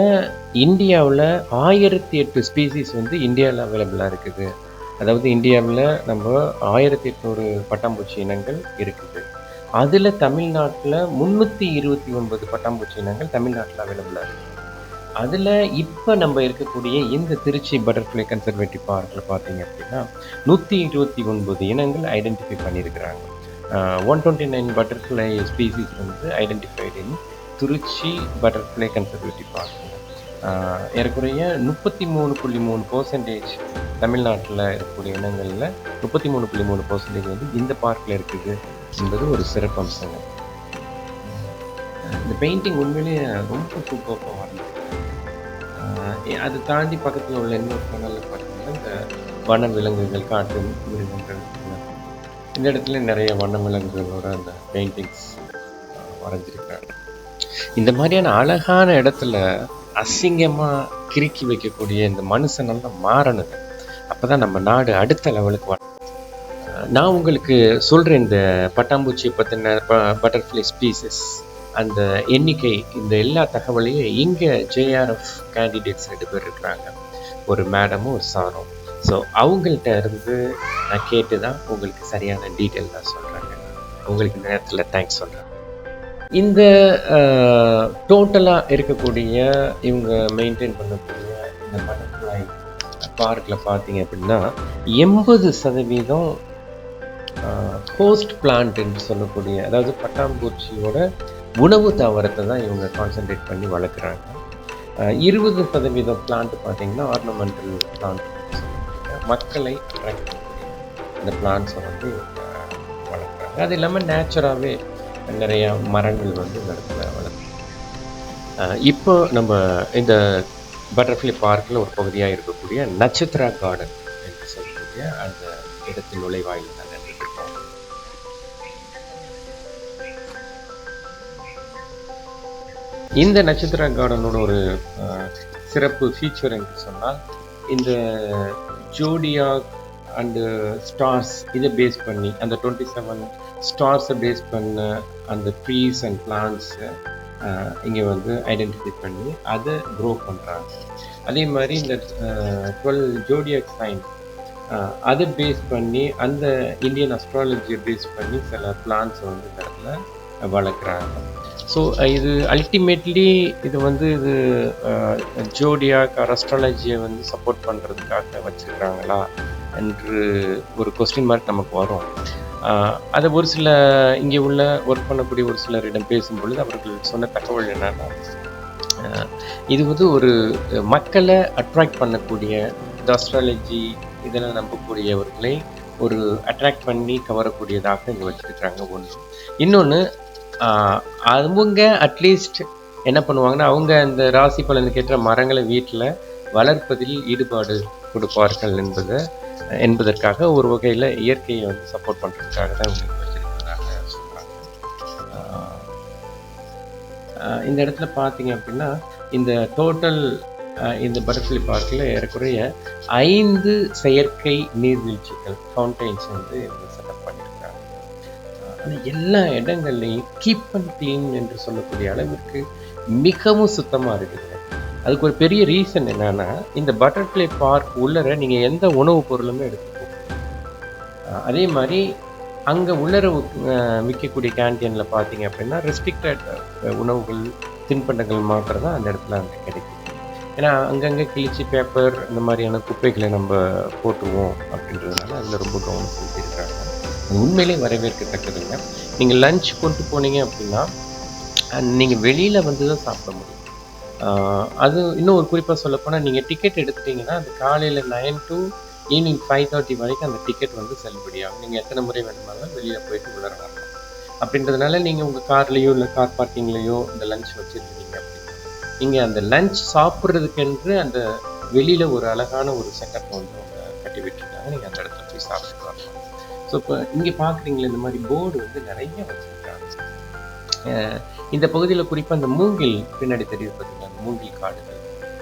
இந்தியாவில் 1008 ஸ்பீசிஸ் வந்து இந்தியாவில் அவைலபிளாக இருக்குது. அதாவது இந்தியாவில் நம்ம 1800 பட்டாம்பூச்சி இனங்கள் இருக்குது. அதில் தமிழ்நாட்டில் 329 பட்டாம்பூச்சி இனங்கள் தமிழ்நாட்டில் அவைலபிளாக இருக்குது. அதில் இப்போ நம்ம இருக்கக்கூடிய இந்த திருச்சி பட்டர்ஃப்ளை கன்சர்வேட்டிவ் பார்க்கில் பார்த்தீங்க அப்படின்னா 129 இனங்கள் ஐடென்டிஃபை பண்ணியிருக்கிறாங்க. 129 பட்டர்ஃப்ளை ஸ்பீசிஸ் வந்து ஐடென்டிஃபைடு இன் திருச்சி பட்டர்ஃப்ளை கன்சர்வேட்டிவ் பார்க்குங்க. ஏறக்குறைய 33.3% தமிழ்நாட்டில் இருக்கக்கூடிய இனங்களில் 33.3% வந்து இந்த பார்க்கில் இருக்குது என்பது ஒரு சிறப்பம்சங்க. இந்த பெயிண்டிங் உண்மையிலேயே ரொம்ப சூப்பராக வரைஞ்சிருக்கு. அது தாண்டி பக்கத்தில் உள்ள இன்னொரு சேனலில் பார்த்தீங்கன்னா இந்த வன விலங்குகள், காட்டு மிருகங்கள், இந்த இடத்துல நிறைய வன விலங்குகளோட அந்த பெயிண்டிங்ஸ் வரைஞ்சிருக்காங்க. இந்த மாதிரியான அழகான இடத்துல அசிங்கமாக கிறுக்கி வைக்கக்கூடிய இந்த மனுஷனெல்லாம் மாறணுங்க. அப்போ தான் நம்ம நாடு அடுத்த லெவலுக்கு வரும். நான் உங்களுக்கு சொல்கிறேன் இந்த பட்டாம்பூச்சியை பற்றின பட்டர்ஃப்ளை ஸ்பீசஸ் அந்த எண்ணிக்கை இந்த எல்லா தகவலையும் இங்கே ஜேஆர்எஃப் கேண்டிடேட்ஸ் 2 பேர் இருக்கிறாங்க, ஒரு மேடமும் ஒரு சாரும். ஸோ அவங்கள்ட்ட இருந்து நான் கேட்டு தான் உங்களுக்கு சரியான டீட்டெயில் தான் சொல்கிறேங்க. உங்களுக்கு இந்த நேரத்தில் தேங்க்ஸ் சொல்கிறேன். இந்த டோட்டலாக இருக்கக்கூடிய இவங்க மெயின்டைன் பண்ணக்கூடிய இந்த பட்டர்ஃப்ளை பார்க்கில் பார்த்தீங்க அப்படின்னா 80% ஹோஸ்ட் பிளான்ட் என்று சொல்லக்கூடிய, அதாவது பட்டாம்பூச்சியோட உணவு தாவரத்தை தான் இவங்க கான்சென்ட்ரேட் பண்ணி வளர்க்குறாங்க. 20% பிளான்ட் பார்த்தீங்கன்னா ஆர்னமெண்டல் பிளான்ட், மக்களை அட்ராக்ட் பண்ணக்கூடிய இந்த பிளான்ட்ஸை வந்து வளர்க்குறாங்க. அது இல்லாமல் நேச்சுராகவே நிறையா மரங்கள் வந்து இந்த இடத்துல வளர்க்குறாங்க. இப்போ நம்ம இந்த பட்டர்ஃப்ளை பார்க்கில் ஒரு பகுதியாக இருக்கக்கூடிய நட்சத்திரா கார்டன் என்று சொல்லக்கூடிய அந்த இடத்தில் நுழைவாயில் தான் நின்றுட்டு இருக்கோம். இந்த நட்சத்திரா கார்டனோட ஒரு சிறப்பு ஃபீச்சர் என்று சொன்னால், இந்த ஜோடியாக் அண்டு ஸ்டார்ஸ் இதை பேஸ் பண்ணி அந்த 27 ஸ்டார்ஸை பேஸ் பண்ண அந்த ட்ரீஸ் அண்ட் பிளான்ட்ஸை இங்கே வந்து ஐடென்டிஃபை பண்ணி அதை க்ரோ பண்ணுறாங்க. அதே மாதிரி இந்த 12 ஜோடியாக் சைன் அதை பேஸ் பண்ணி அந்த இந்தியன் அஸ்ட்ராலஜியை பேஸ் பண்ணி சில பிளான்ஸை வந்து இந்த இடத்துல வளர்க்குறாங்க. ஸோ இது அல்டிமேட்லி இது வந்து இது ஜோடியாக் அஸ்ட்ராலஜியை வந்து சப்போர்ட் பண்ணுறதுக்காக வச்சுருக்கிறாங்களா என்று ஒரு கொஸ்டின் மார்க் நமக்கு வரும். அதை ஒரு சில இங்கே உள்ள ஒர்க் பண்ணக்கூடிய ஒரு சிலரிடம் பேசும்பொழுது அவர்கள் சொன்ன தகவல் என்னன்னா, இது வந்து ஒரு மக்களை அட்ராக்ட் பண்ணக்கூடிய இந்த அஸ்ட்ராலஜி இதெல்லாம் நம்பக்கூடியவர்களை ஒரு அட்ராக்ட் பண்ணி கவரக்கூடியதாக இங்கே வச்சுருக்கிறாங்க. ஒன்று இன்னொன்று, அவங்க அட்லீஸ்ட் என்ன பண்ணுவாங்கன்னா, அவங்க இந்த ராசி பலனுக்கு ஏற்ற மரங்களை வீட்டில் வளர்ப்பதில் ஈடுபாடு கொடுப்பார்கள் என்பதற்காக ஒரு வகையில் இயற்கையை வந்து சப்போர்ட் பண்ணுறதுக்காக தான் இவங்க வச்சுருக்கிறதாக சொல்கிறாங்க. இந்த இடத்துல பார்த்தீங்க அப்படின்னா, இந்த டோட்டல் இந்த பட்டர்ஃப்ளை பார்க்கில் ஏறக்குறைய 5 செயற்கை நீர்வீழ்ச்சிகள் ஃபவுண்டைன்ஸ் வந்து இவங்க செட்டப் பண்ணியிருக்காங்க. அது எல்லா இடங்கள்லையும் கீப் அண்ட் க்ளீன் என்று சொல்லக்கூடிய அளவிற்கு மிகவும் சுத்தமாக இருக்குது. அதுக்கு ஒரு பெரிய ரீசன் என்னன்னா, இந்த பட்டர்ஃப்ளை பார்க் உள்ளர நீங்கள் எந்த உணவுப் பொருளுமே எடுத்துக்கோங்க. அதே மாதிரி அங்கே உள்ளர விற்கக்கூடிய கேன்டீனில் பார்த்தீங்க அப்படின்னா ரெஸ்ட்ரிக்டட் உணவுகள் தின்பண்டங்கள் மாத்திரம் தான் அந்த இடத்துல அங்கே கிடைக்கும். ஏன்னா அங்கங்கே கிழிச்சி பேப்பர் இந்த மாதிரியான குப்பைகளை நம்ம போட்டுருவோம் அப்படின்றதுனால அதில் ரொம்ப கவனம் செலுத்தியிருக்காங்க. அது உண்மையிலே வரவேற்கத்தக்கதுங்க. நீங்கள் லஞ்ச் கொண்டு போனீங்க அப்படின்னா நீங்கள் வெளியில் வந்து தான் சாப்பிட முடியும். அது இன்னும் ஒரு குறிப்பாக சொல்லப்போனால், நீங்கள் டிக்கெட் எடுத்துட்டிங்கன்னா அது காலையில் 9 to ஈவினிங் 5:30 வரைக்கும் அந்த டிக்கெட் வந்து செல்லுபடியாகும். நீங்கள் எத்தனை முறை வேணுமானாலும் வெளியில் போயிட்டு உள்ளே வரலாம். அப்படின்றதுனால நீங்கள் உங்கள் கார்லேயோ இல்லை கார் பார்க்கிங்லேயோ இந்த லஞ்ச் வச்சுருந்தீங்க அப்படின்னா, நீங்கள் அந்த லஞ்ச் சாப்பிட்றதுக்கென்று அந்த வெளியில் ஒரு அழகான ஒரு செட்டப் வந்து கட்டி விட்டுருக்காங்க. நீங்கள் அந்த இடத்துல போய் சாப்பிட்டு வரலாம். ஸோ இப்போ இங்கே பார்க்குறீங்களா, இந்த மாதிரி போர்டு வந்து நிறைய வச்சுருக்காங்க. இந்த பகுதியில் குறிப்பாக அந்த மூங்கில் பின்னாடி தெரியுது பார்த்தீங்கன்னா, அந்த மூங்கில் காடுகள்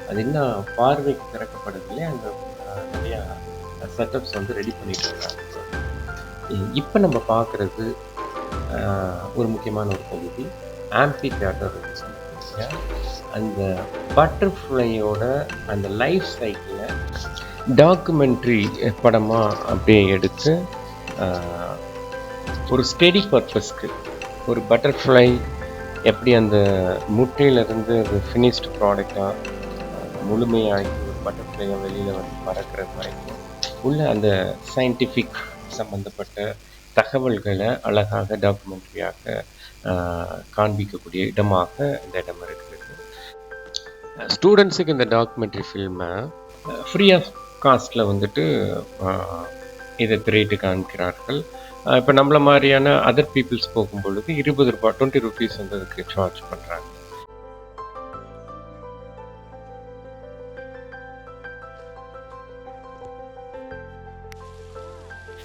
அது இன்னும் பார்வைக்கு திறக்கப்படுறதுலே அந்த நிறையா செட்டப்ஸ் வந்து ரெடி பண்ணிட்டு இருக்காங்க. இப்போ நம்ம பார்க்குறது ஒரு முக்கியமான ஒரு பகுதி ஆம்பி தியேட்டர் சொல்லக்கூடிய அந்த பட்டர்ஃப்ளையோட அந்த லைஃப் சைக்கிளை டாக்குமெண்ட்ரி படமாக அப்படியே எடுத்து ஒரு ஸ்டடி பர்பஸ்க்கு ஒரு பட்டர்ஃப்ளை எப்படி அந்த முட்டையிலேருந்து அது ஃபினிஷ்டு ப்ராடக்டாக முழுமையாகி ஒரு பட்டர்ஃப்ளையை வெளியில் வந்து பறக்கிறது வரைக்கும் உள்ள அந்த சயின்டிஃபிக் சம்மந்தப்பட்ட தகவல்களை அழகாக டாக்குமெண்ட்ரியாக காண்பிக்கக்கூடிய இடமாக இந்த இடம் இருக்கிறது. ஸ்டூடெண்ட்ஸுக்கு இந்த டாக்குமெண்ட்ரி ஃபில்மை ஃப்ரீ ஆஃப் காஸ்ட்டில் வந்துட்டு இதை திரையிட்டு காண்கிறார்கள். இப்போ நம்மள மாதிரியான அதர் பீப்புள்ஸ் போகும்பொழுது 20 ரூபாய் 20 rupees வந்து அதுக்கு சார்ஜ் பண்ணுறாங்க.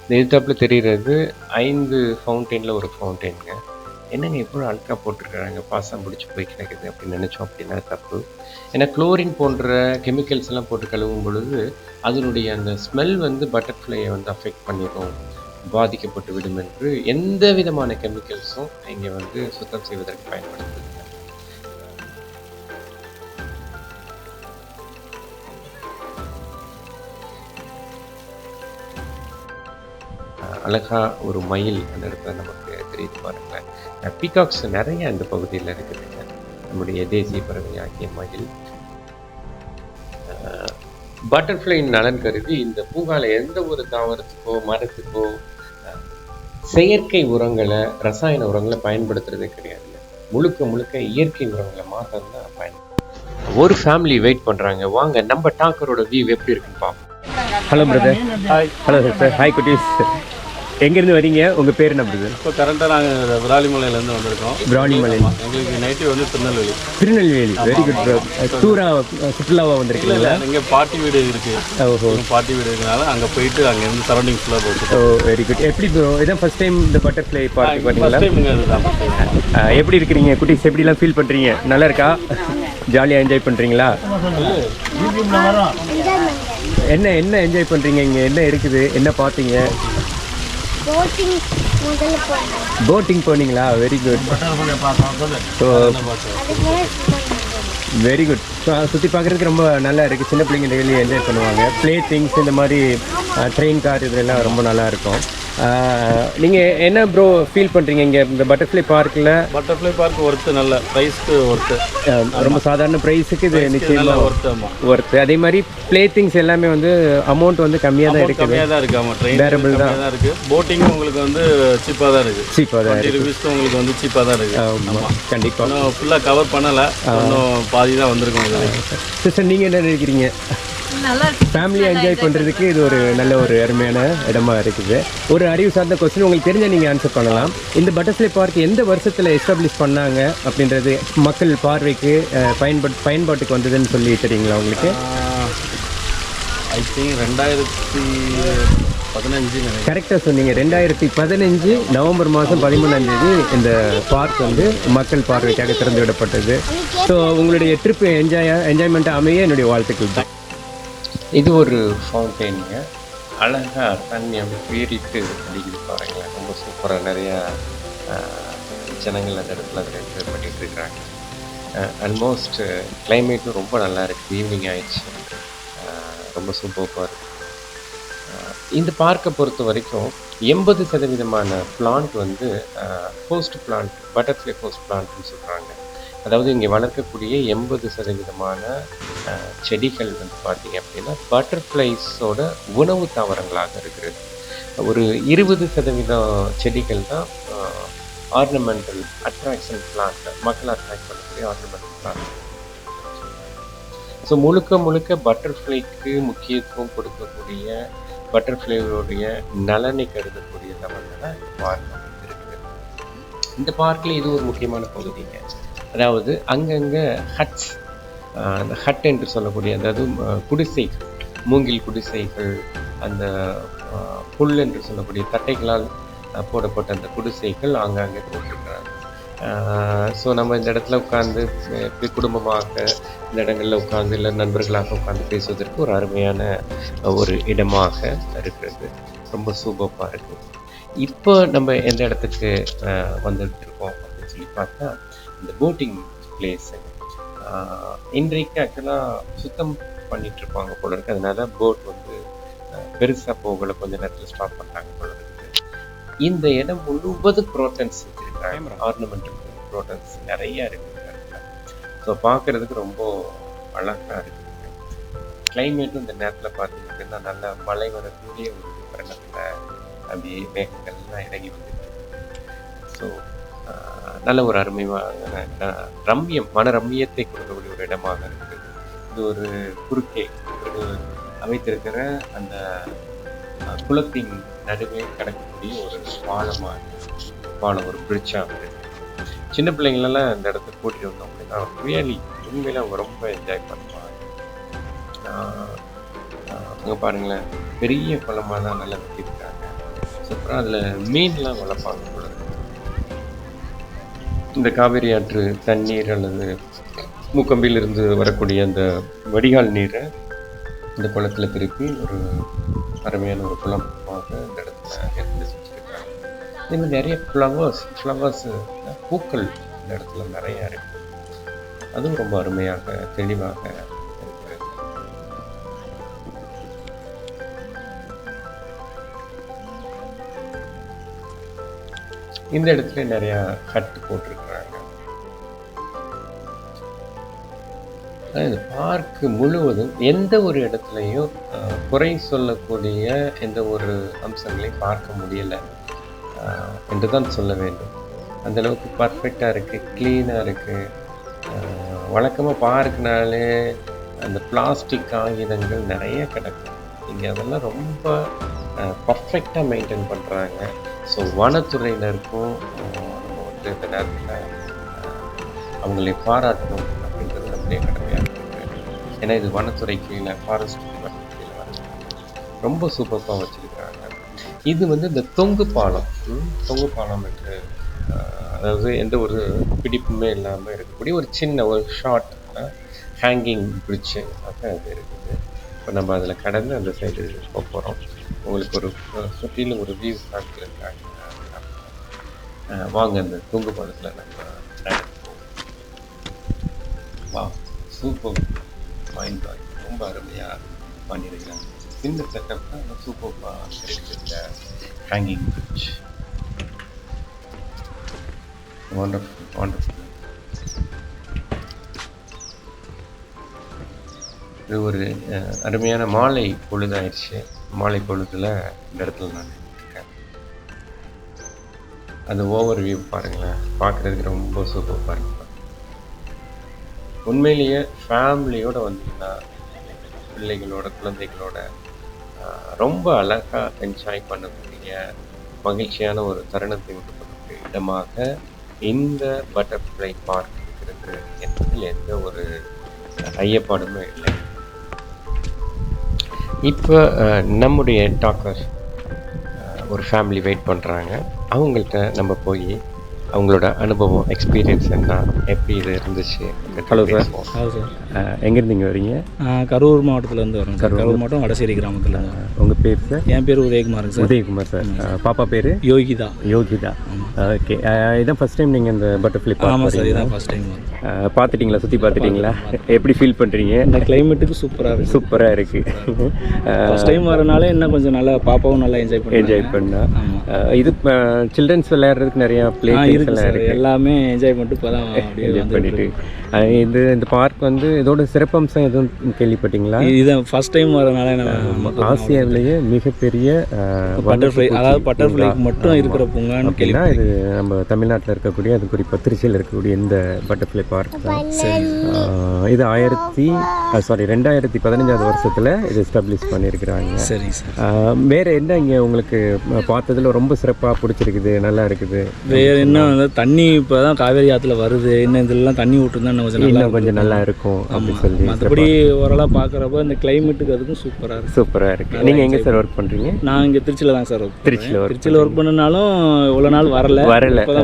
இந்த எதிர்த்தாப்புல தெரிகிறது 5 ஃபவுண்டெயினில் ஒரு ஃபவுண்டெயினுங்க. என்னங்க இவ்வளோ அழுக்கா போட்டிருக்கிறாங்க, பாசம் பிடிச்சி போய் கிடக்குது அப்படின்னு நினச்சோம் அப்படின்னா தப்பு. ஏன்னா குளோரின் போன்ற கெமிக்கல்ஸ் எல்லாம் போட்டு கழுவும் பொழுது அதனுடைய அந்த ஸ்மெல் வந்து பட்டர்ஃப்ளையை வந்து அஃபெக்ட் பண்ணிடும், பாதிக்கப்பட்டு விடும் என்று எந்த விதமான கெமிக்கல்ஸும் இங்கே வந்து சுத்தம் செய்வதற்கு பயன்படுத்துது. அழகா ஒரு மயில் அந்த இடத்துல நமக்கு தெரியுது பாருங்களேன். பீகாக்ஸ் நிறைய இந்த பகுதியில் இருக்குதுங்க. நம்முடைய தேசிய பறவையாகிய மயில். பட்டர்ஃப்ளையின் நலன் கருதி இந்த பூங்கால எந்த ஒரு தாவரத்துக்கோ மரத்துக்கோ செயற்கை உரங்களை, ரசாயன உரங்களை பயன்படுத்துறதே கிடையாதுங்க. முழுக்க முழுக்க இயற்கை உரங்களை மாத்திரம் தான் பயன்படுத்தும். ஒரு ஃபேமிலி வெயிட் பண்றாங்க, வாங்க நம்ம டாக்கரோட வியூ எப்படி இருக்குன்னு பார்ப்போம். Hello brother. Hello sir. Hi குட்டீஸ். எங்கேருந்து வரீங்க? உங்கள் பேர் என்ன பிரதர்? இப்போ கரண்டாக நாங்கள் விராலிமலையிலேருந்து வந்திருக்கோம். விராலிமலை. எங்களுக்கு நைட்டு வந்து Tirunelveli. Tirunelveli. Very good bro. டூராக சுற்றுலாவாக வந்திருக்கீங்களா? இங்கே பாட்டி வீடு இருக்குது. ஓஹோ. பாட்டி வீடு இருக்கனால அங்கே போயிட்டு அங்கேருந்து சரௌண்டிங் ஃபுல்லாக போயிட்டு. ஓ வெரி குட். எப்படி ப்ரோ இதான் ஃபர்ஸ்ட் டைம் இந்த பட்டர்ஃப்ளை பார்க்க பார்த்தீங்களா? அதுதான். எப்படி இருக்கிறீங்க குட்டீஸ்? எப்படிலாம் ஃபீல் பண்ணுறீங்க? நல்லா இருக்கா? ஜாலியாக என்ஜாய் பண்ணுறீங்களா? என்ன என்ன என்ஜாய் பண்ணுறீங்க? இங்கே என்ன இருக்குது? என்ன பார்த்தீங்க? போட்டிங் போனீங்களா? Very good. So very good. சுற்றி பார்க்குறதுக்கு ரொம்ப நல்லா இருக்குது. சின்ன பிள்ளைங்க டெய்லி என்ஜாய் பண்ணுவாங்க. ப்ளே திங்ஸ் இந்த மாதிரி ட்ரெயின் கார் இதெல்லாம் ரொம்ப நல்லா இருக்கும். நீங்கள் என்ன ப்ரோ ஃபீல் பண்ணுறீங்க இங்கே இந்த பட்டர்ஃப்ளை பார்க்கில்? பட்டர்ஃப்ளை பார்க் ஒர்த்து, நல்ல ப்ரைஸ்க்கு ஒர்த்து. ரொம்ப சாதாரண ப்ரைஸுக்கு இது நிச்சயமாக ஒர்த்து. அதே மாதிரி ப்ளே திங்ஸ் எல்லாமே வந்து அமௌண்ட் வந்து கம்மியாக தான் இருக்குது. கம்மியாக தான் இருக்குது. ஆமாம், ட்ரெயின் வேரபிள் தான் இருக்குது. போட்டிங் உங்களுக்கு வந்து சீப்பாக தான் இருக்குது. சீப்பாக தான் இருக்குது. ருபீஸ்க்கு உங்களுக்கு வந்து சீப்பாக தான் இருக்குது. ஆமாம் கண்டிப்பாக. இன்னும் ஃபுல்லாக கவர் பண்ணலை, இன்னும் பாதி தான் வந்திருக்கும். சிஸ்டர் நீங்கள் என்ன நினைக்கிறீங்க? ஃபேமிலியாக என்ஜாய் பண்ணுறதுக்கு இது ஒரு நல்ல ஒரு அருமையான இடமா இருக்குது. ஒரு அறிவு சார்ந்த கொஸ்டின் உங்களுக்கு தெரிஞ்சால் நீங்கள் ஆன்சர் பண்ணலாம். இந்த பட்டர்ஃப்ளை பார்க் எந்த வருஷத்தில் எஸ்டாப்ளிஷ் பண்ணாங்க அப்படின்றது மக்கள் பார்வைக்கு பயன்பாட்டுக்கு வந்ததுன்னு சொல்லி தெரியுங்களா உங்களுக்கு? I think 2015. கரெக்டாக சொன்னீங்க. 2015 நவம்பர் மாதம் 13ஆம் தேதி இந்த பார்க் வந்து மக்கள் பார்வைக்காக திறந்து விடப்பட்டது. ஸோ உங்களுடைய ட்ரிப் என்ஜாய்மெண்ட்டாக அமைய என்னுடைய வாழ்த்துக்கள் தான். இது ஒரு ஃபவுண்டெயினுங்க. அழகாக தண்ணி அப்படி பேரிட்டு அடிக்குது பாருங்களேன். ரொம்ப சூப்பராக நிறையா ஜனங்கள் அந்த இடத்துல அதில் என்ஜாய் பண்ணிகிட்டு இருக்கிறாங்க. ஆல்மோஸ்ட் கிளைமேட்டும் ரொம்ப நல்லா இருக்குது. ஈவினிங் ஆயிடுச்சு. ரொம்ப சூப்பராக இருக்குது. இந்த பார்க்கை பொறுத்த வரைக்கும் 80% பிளான்ட் வந்து ஹோஸ்ட் பிளான்ட், பட்டர்ஃப்ளை ஹோஸ்ட் பிளான்ட்னு சொல்கிறாங்க. அதாவது இங்கே வளர்க்கக்கூடிய 80% செடிகள் வந்து பார்த்தீங்க அப்படின்னா பட்டர்ஃப்ளைஸோட உணவு தாவரங்களாக இருக்கிறது. ஒரு 20% செடிகள் தான் ஆர்னமெண்டல் அட்ராக்ஷன் பிளான்ட், மக்களை அட்ராக்ட் பண்ணக்கூடிய ஆர்னமெண்டல் பிளான்ட். ஸோ முழுக்க முழுக்க பட்டர்ஃப்ளைக்கு முக்கியத்துவம் கொடுக்கக்கூடிய, பட்டர்ஃப்ளையோடைய நலனை கருதக்கூடிய லெவலில் தான் இந்த பார்க் இருக்குது. இந்த பார்க்கில் இது ஒரு முக்கியமான பகுதிங்க. அதாவது அங்கங்கே ஹட்ஸ், அந்த ஹட் என்று சொல்லக்கூடிய, அதாவது குடிசைகள், மூங்கில் குடிசைகள், அந்த புல் என்று சொல்லக்கூடிய தட்டைகளால் போடப்பட்ட அந்த குடிசைகள் ஆங்காங்கே போட்டிருக்கிறாங்க. ஸோ நம்ம இந்த இடத்துல உட்காந்து குடும்பமாக இந்த இடங்களில் உட்காந்து இல்லை நண்பர்களாக உட்காந்து பேசுவதற்கு ஒரு அருமையான ஒரு இடமாக இருக்கிறது. ரொம்ப சூப்பராக இருக்குது. இப்போ நம்ம எந்த இடத்துக்கு வந்துட்டு இருக்கோம் அப்படின்னு சொல்லி பார்த்தா இந்த போட்டிங் பிளேஸு. இன்றைக்கு ஆக்சுவலாக சுத்தம் பண்ணிட்டு இருப்பாங்க போல இருக்கு. அதனால போட் வந்து பெருசாக போகலை, கொஞ்சம் நேரத்தில் ஸ்டாப் பண்ணுறாங்க போல இருக்கு. இந்த இடம் முழுவதும் ப்ரோட்டன்ஸ் வச்சுருக்காங்க. ஆர்னமெண்டல் ப்ரோட்டன்ஸ் நிறையா இருக்குங்க. ஸோ பார்க்குறதுக்கு ரொம்ப அழகாக இருக்குங்க. கிளைமேட்டும் இந்த நேரத்தில் பார்த்தீங்க அப்படின்னா நல்லா மழை வரக்கூடிய ஒரு தருணத்தில் அப்படியே மேகங்கள்லாம் இறங்கி வந்துட்டு. ஸோ நல்ல ஒரு அருமையான ரம்யம், மன ரம்மியத்தை கொடுக்கக்கூடிய ஒரு இடமாக இருக்குது. இது ஒரு குறுக்கே ஒரு அமைத்திருக்கிற அந்த குளத்தின் நடுவே கிடக்கக்கூடிய ஒரு பாலம், ஒரு பிரிட்ஜாக இருக்குது. சின்ன பிள்ளைங்களெல்லாம் இந்த இடத்துக்கு கூட்டிகிட்டு வந்தோம் அப்படின்னா ரியலி உண்மையில அவங்க ரொம்ப என்ஜாய் பண்ணுவாங்க. அங்கே பாருங்களேன், பெரிய குளமாக தான் நல்லா வெட்டியிருக்காங்க. ஸோ அப்புறம் அதில் மீன்லாம் வளர்ப்பாங்க போல இருக்கு. இந்த காவிரி ஆற்று தண்ணீர் அல்லது மூக்கம்பிலிருந்து வரக்கூடிய அந்த வடிகால் நீரை இந்த குளத்தில் திருப்பி ஒரு அருமையான ஒரு குளமாக இந்த இடத்துல ஏற்படுத்தி வச்சுருக்காங்க. இதே மாதிரி நிறைய ஃப்ளவர்ஸு பூக்கள் இந்த இடத்துல நிறையா இருக்கு. அதுவும் ரொம்ப அருமையாக தெளிவாக இருக்கிறது. இந்த இடத்துல நிறைய கட்டு போட்டிருக்கிறாங்க. இந்த பார்க் முழுவதும் எந்த ஒரு இடத்துலையும் குறை சொல்லக்கூடிய எந்த ஒரு அம்சங்களையும் பார்க்க முடியலை என்று தான் சொல்ல வேண்டும். அந்த அளவுக்கு பர்ஃபெக்டாக இருக்குது, க்ளீனாக இருக்குது. வழக்கமாக பார்க்குனாலே அந்த பிளாஸ்டிக் காகிதங்கள் நிறைய கிடக்கும். இங்கே அதெல்லாம் ரொம்ப பர்ஃபெக்டாக மெயின்டைன் பண்ணுறாங்க. ஸோ வனத்துறையினருக்கும் நம்ம வந்து இந்த நேரத்தில் அவங்களை பாராட்டணும் அப்படின்றது நம்முடைய கடமையாக இருக்குது. ஏன்னா இது வனத்துறை கீழே, ஃபாரஸ்ட் டிபார்ட்மெண்ட் கீழே வர ரொம்ப சூப்பராக வச்சுருக்காங்க. இது வந்து இந்த தொங்கு பாலம் என்று, அதாவது எந்த ஒரு பிடிப்புமே இல்லாமல் இருக்கக்கூடிய ஒரு சின்ன ஒரு ஷார்ட் ஹேங்கிங் பிரிட்ஜு அது இருக்குது. இப்போ நம்ம அதில் கடந்து அந்த சைடு போக போகிறோம். உங்களுக்கு ஒரு சுற்றிலும் ஒரு வியூ காட்டியிருக்காங்க. வாங்க அந்த தொங்கு பாலத்தில் நம்ம வா சூப்பர் மைண்ட் ட்ராயிங் ரொம்ப அருமையாக பண்ணியிருக்காங்க. இந்த செட்டப் தான் சூப்பராக இருக்கிற ஹேங்கிங் பிரிட்ஜ். வண்டர்ஃபுல். இது ஒரு அருமையான மாலை பொழுதாயிடுச்சு. மாலை பொழுதுல இந்த இடத்துல நான் இருக்கேன். அந்த ஓவர் வியூ பாருங்களேன், பார்க்குறதுக்கு ரொம்ப சூப்பராக இருக்கும். உண்மையிலேயே ஃபேமிலியோடு வந்தீங்கன்னா பிள்ளைகளோட குழந்தைகளோட ரொம்ப அழகாக என்ஜாய் பண்ணக்கூடிய மகிழ்ச்சியான ஒரு தருணத்தை உருவாக்கக்கூடிய இடமாக இந்த பட்டர்ஃப்ளை பார்க் இருக்கிறது என்பதில் எந்த ஒரு ஐயப்பாடுமே இல்லை. இப்போ நம்முடைய டாக்கர் ஒரு ஃபேமிலி வெயிட் பண்ணுறாங்க. அவங்கள்ட்ட நம்ம போய் அவங்களோட அனுபவம், எக்ஸ்பீரியன்ஸ் என்ன, எப்படி இது இருந்துச்சு. Hello sir. எங்கேருந்து இங்கே வரீங்க? கரூர் மாவட்டத்துலேருந்து வரோம். கரூர் மாவட்டம் வடசேரி கிராமத்துலேருந்து. உங்கள் பேர் சார்? என் பேர் உதயகுமார் சார். உதயகுமார் சார். பாப்பா பேர் யோகிதா. ஓகே. இதான் ஃபர்ஸ்ட் டைம் நீங்கள் இந்த பட்டர்ஃப்ளை பார்க்க? ஆமாம் சார், இதான் ஃபர்ஸ்ட் டைம். பார்த்துட்டிங்களா? சுற்றி பார்த்துட்டிங்களா? எப்படி ஃபீல் பண்ணுறீங்க? இந்த கிளைமேட்டுக்கு சூப்பராக இருக்குது. ஃபர்ஸ்ட் டைம் வரனால இன்னும் கொஞ்சம் நல்லா பாப்பாவும் நல்லா என்ஜாய் பண்ணா. இது சில்ட்ரன்ஸ் விளையாடுறதுக்கு நிறையா பிளே இருக்கு. எல்லாமே என்ஜாய் பண்ணிட்டு இப்போ தான் பண்ணிட்டு இந்த பார்க் வந்து இதோட சிறப்பம்சம் எதுவும் கேள்விப்பட்டீங்களா? இதான் ஃபர்ஸ்ட் டைம் வரனால ஆசியாவிலேயே மிகப்பெரிய பட்டர்ஃப்ளை, அதாவது பட்டர்ஃப்ளைக்கு மட்டும் இருக்கிற பூங்கான்னு கேள்வினா இது நம்ம தமிழ்நாட்டில் இருக்கக்கூடிய, அது குறிப்பாக திருச்சியில் இருக்கக்கூடிய இந்த பட்டர்ஃப்ளை பார்க் தான். இது 2015 வருஷத்தில் இது எஸ்டாப்ளிஷ் பண்ணியிருக்கிறாங்க. சரி சார். வேறு என்ன இங்கே உங்களுக்கு பார்த்ததுல ரொம்ப சிறப்பாக பிடிச்சிருக்குது, நல்லா இருக்குது? வேறு என்ன வந்து தண்ணி இப்போ தான் காவேரி ஆற்றுல வருது, இன்னும் இதெல்லாம் தண்ணி விட்டுருந்தா இன்னும் கொஞ்சம் நல்லா இருக்கும் அப்படின்னு சொல்லி. மற்றபடி ஓரளவு பார்க்குறப்ப இந்த கிளைமேட்டுக்கு அதுக்கும் சூப்பராக இருக்குது. நீங்கள் எங்கே சார் ஒர்க் பண்ணுறீங்க? நான் இங்கே திருச்சியில் தான் சார் திருச்சியில் ஒர்க் பண்ணனாலும் இவ்வளோ நாள் வரல.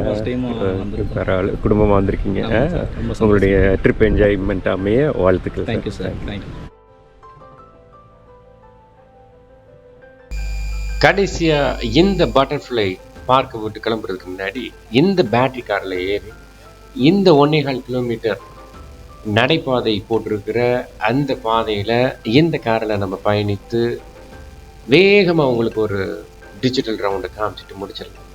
ஃபர்ஸ்ட் டைம் பரவாயில்ல, குடும்பமாக வந்திருக்கீங்க. உங்களுடைய ட்ரிப் என்ஜாய்மெண்ட் அமைய வாழ்த்துக்கள். Thank you sir. தேங்க்யூ. கடைசியாக இந்த பட்டர்ஃப்ளை பார்க்க விட்டு கிளம்புறதுக்கு முன்னாடி இந்த பேட்டரி காரில் ஏறி இந்த 1.25 கிலோமீட்டர் நடைபாதை போட்டிருக்கிற அந்த பாதையில் இந்த காரில் நம்ம பயணித்து வேகமாக உங்களுக்கு ஒரு டிஜிட்டல் ரவுண்டை காமிச்சிட்டு முடிச்சிடலாம்.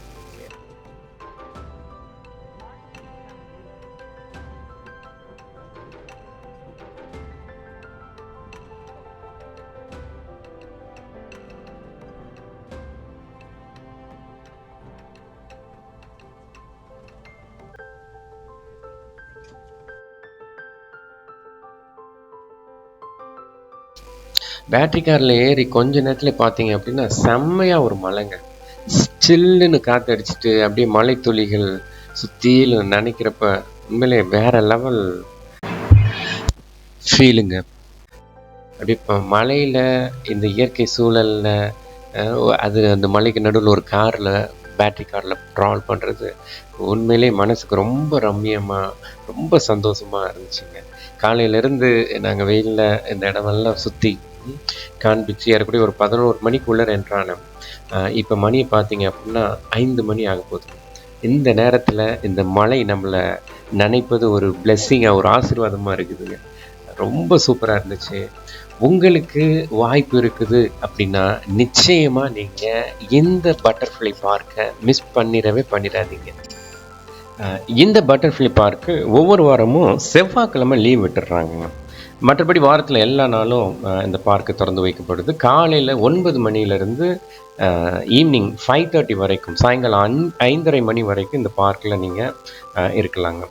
பேட்டரி காரில் ஏறி கொஞ்ச நேரத்தில் பார்த்தீங்க அப்படின்னா செம்மையாக ஒரு மலைங்க, சில்லுன்னு காற்றடிச்சிட்டு அப்படியே மலை துளிகள் சுற்றிலும் நினைக்கிறப்ப உண்மையிலே வேற லெவல் ஃபீலுங்க. அப்படியே இப்போ மலையில் இந்த இயற்கை சூழலில் அது அந்த மலைக்கு நடுவில் ஒரு காரில் பேட்டரி காரில் ட்ராவல் பண்ணுறது உண்மையிலே மனசுக்கு ரொம்ப ரம்மியமாக ரொம்ப சந்தோஷமாக இருந்துச்சுங்க. காலையிலேருந்து நாங்கள் வெயிலில் இந்த இடமெல்லாம் சுற்றி காண்பிச்சு ஏறக்கூடிய ஒரு 11 மணிக்குள்ளே என்றானோம். இப்போ மணியை பார்த்தீங்க அப்படின்னா 5 மணி ஆக போகுது. இந்த நேரத்தில் இந்த மழை நம்மளை நினைப்பது ஒரு பிளெஸ்ஸிங்காக, ஒரு ஆசீர்வாதமாக இருக்குதுங்க. ரொம்ப சூப்பராக இருந்துச்சு. உங்களுக்கு வாய்ப்பு இருக்குது அப்படின்னா நிச்சயமாக நீங்கள் இந்த பட்டர்ஃப்ளை பார்க்கை மிஸ் பண்ணிடாதீங்க. இந்த பட்டர்ஃப்ளை பார்க்கு ஒவ்வொரு வாரமும் செவ்வாய்க்கிழமை லீவ் விட்டுடுறாங்க. மற்றபடி வாரத்தில் எல்லா நாளும் இந்த பார்க்கு திறந்து வைக்கப்படுது. காலையில் 9 மணிலேருந்து ஈவினிங் 5:30 வரைக்கும், சாயங்காலம் 5:30 மணி வரைக்கும் இந்த பார்க்கில் நீங்கள் இருக்கலாங்க.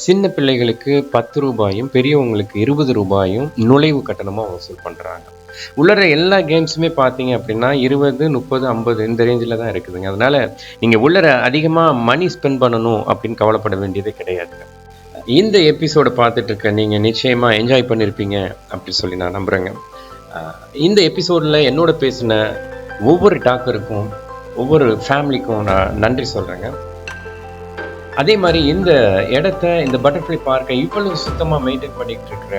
சின்ன பிள்ளைகளுக்கு 10 ரூபாயும் பெரியவங்களுக்கு 20 ரூபாயும் நுழைவு கட்டணமாக வசூல் பண்ணுறாங்க. உள்ளற எல்லா கேம்ஸுமே பார்த்தீங்க அப்படின்னா 20, 30, 50 இந்த ரேஞ்சில் தான் இருக்குதுங்க. அதனால் நீங்கள் உள்ளற அதிகமாக மணி ஸ்பெண்ட் பண்ணணும் அப்படின்னு கவலைப்பட வேண்டியதே கிடையாதுங்க. இந்த எபிசோடை பார்த்துட்டு இருக்க நீங்கள் நிச்சயமாக என்ஜாய் பண்ணியிருப்பீங்க அப்படின்னு சொல்லி நான் நம்புகிறேங்க. இந்த எபிசோடில் என்னோட பேசின ஒவ்வொரு டாக்கருக்கும் ஒவ்வொரு ஃபேமிலிக்கும் நான் நன்றி சொல்கிறேங்க. அதே மாதிரி இந்த இடத்த, இந்த பட்டர்ஃப்ளை பார்க்கை இவ்வளவு சுத்தமாக மெயின்டைன் பண்ணிக்கிட்டு இருக்கிற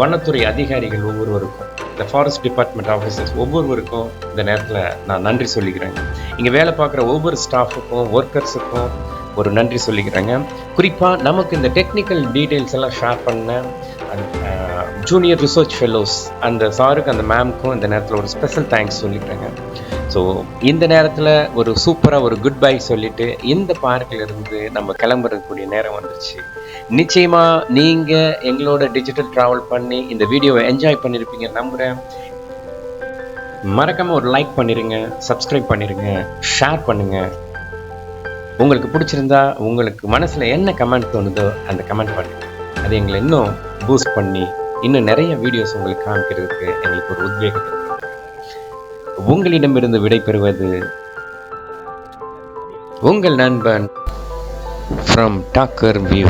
வனத்துறை அதிகாரிகள் ஒவ்வொருவருக்கும், இந்த ஃபாரஸ்ட் டிபார்ட்மெண்ட் ஆஃபீஸர்ஸ் ஒவ்வொருவருக்கும் இந்த நேரத்தில் நான் நன்றி சொல்லிக்கிறேங்க. இங்கே வேலை பார்க்குற ஒவ்வொரு ஸ்டாஃபுக்கும் ஒர்க்கர்ஸுக்கும் ஒரு நன்றி சொல்லிக்கிறேங்க. குறிப்பாக நமக்கு இந்த டெக்னிக்கல் டீட்டெயில்ஸ் எல்லாம் ஷேர் பண்ண ஜூனியர் ரிசர்ச் ஃபெல்லோஸ் அந்த சாருக்கு, அந்த மேம்க்கும் இந்த நேரத்தில் ஒரு ஸ்பெஷல் தேங்க்ஸ் சொல்லிக்கிறேங்க. ஸோ இந்த நேரத்தில் ஒரு சூப்பராக ஒரு குட் பை சொல்லிவிட்டு இந்த பார்க்கிலிருந்து நம்ம கிளம்புறதுக்கூடிய நேரம் வந்துருச்சு. நிச்சயமாக நீங்கள் எங்களோட டிஜிட்டல் ட்ராவல் பண்ணி இந்த வீடியோவை என்ஜாய் பண்ணியிருப்பீங்க நம்புகிறேன். மறக்காமல் ஒரு லைக் பண்ணிடுங்க, சப்ஸ்கிரைப் பண்ணிடுங்க, ஷேர் பண்ணுங்கள். உங்களுக்கு பிடிச்சிருந்தா உங்களுக்கு மனசில் என்ன கமெண்ட் தோணுதோ அந்த கமெண்ட் பண்ணுங்கள். அது எங்களை இன்னும் பூஸ்ட் பண்ணி இன்னும் நிறைய வீடியோஸ் உங்களுக்கு காமிக்கிறதுக்கு எங்களுக்கு ஒரு உத்வேகத்தை கொடுக்கும். உங்களிடமிருந்து விடைபெறுவது உங்கள் நண்பன் ஃப்ரம் டாக்கர் வியூ.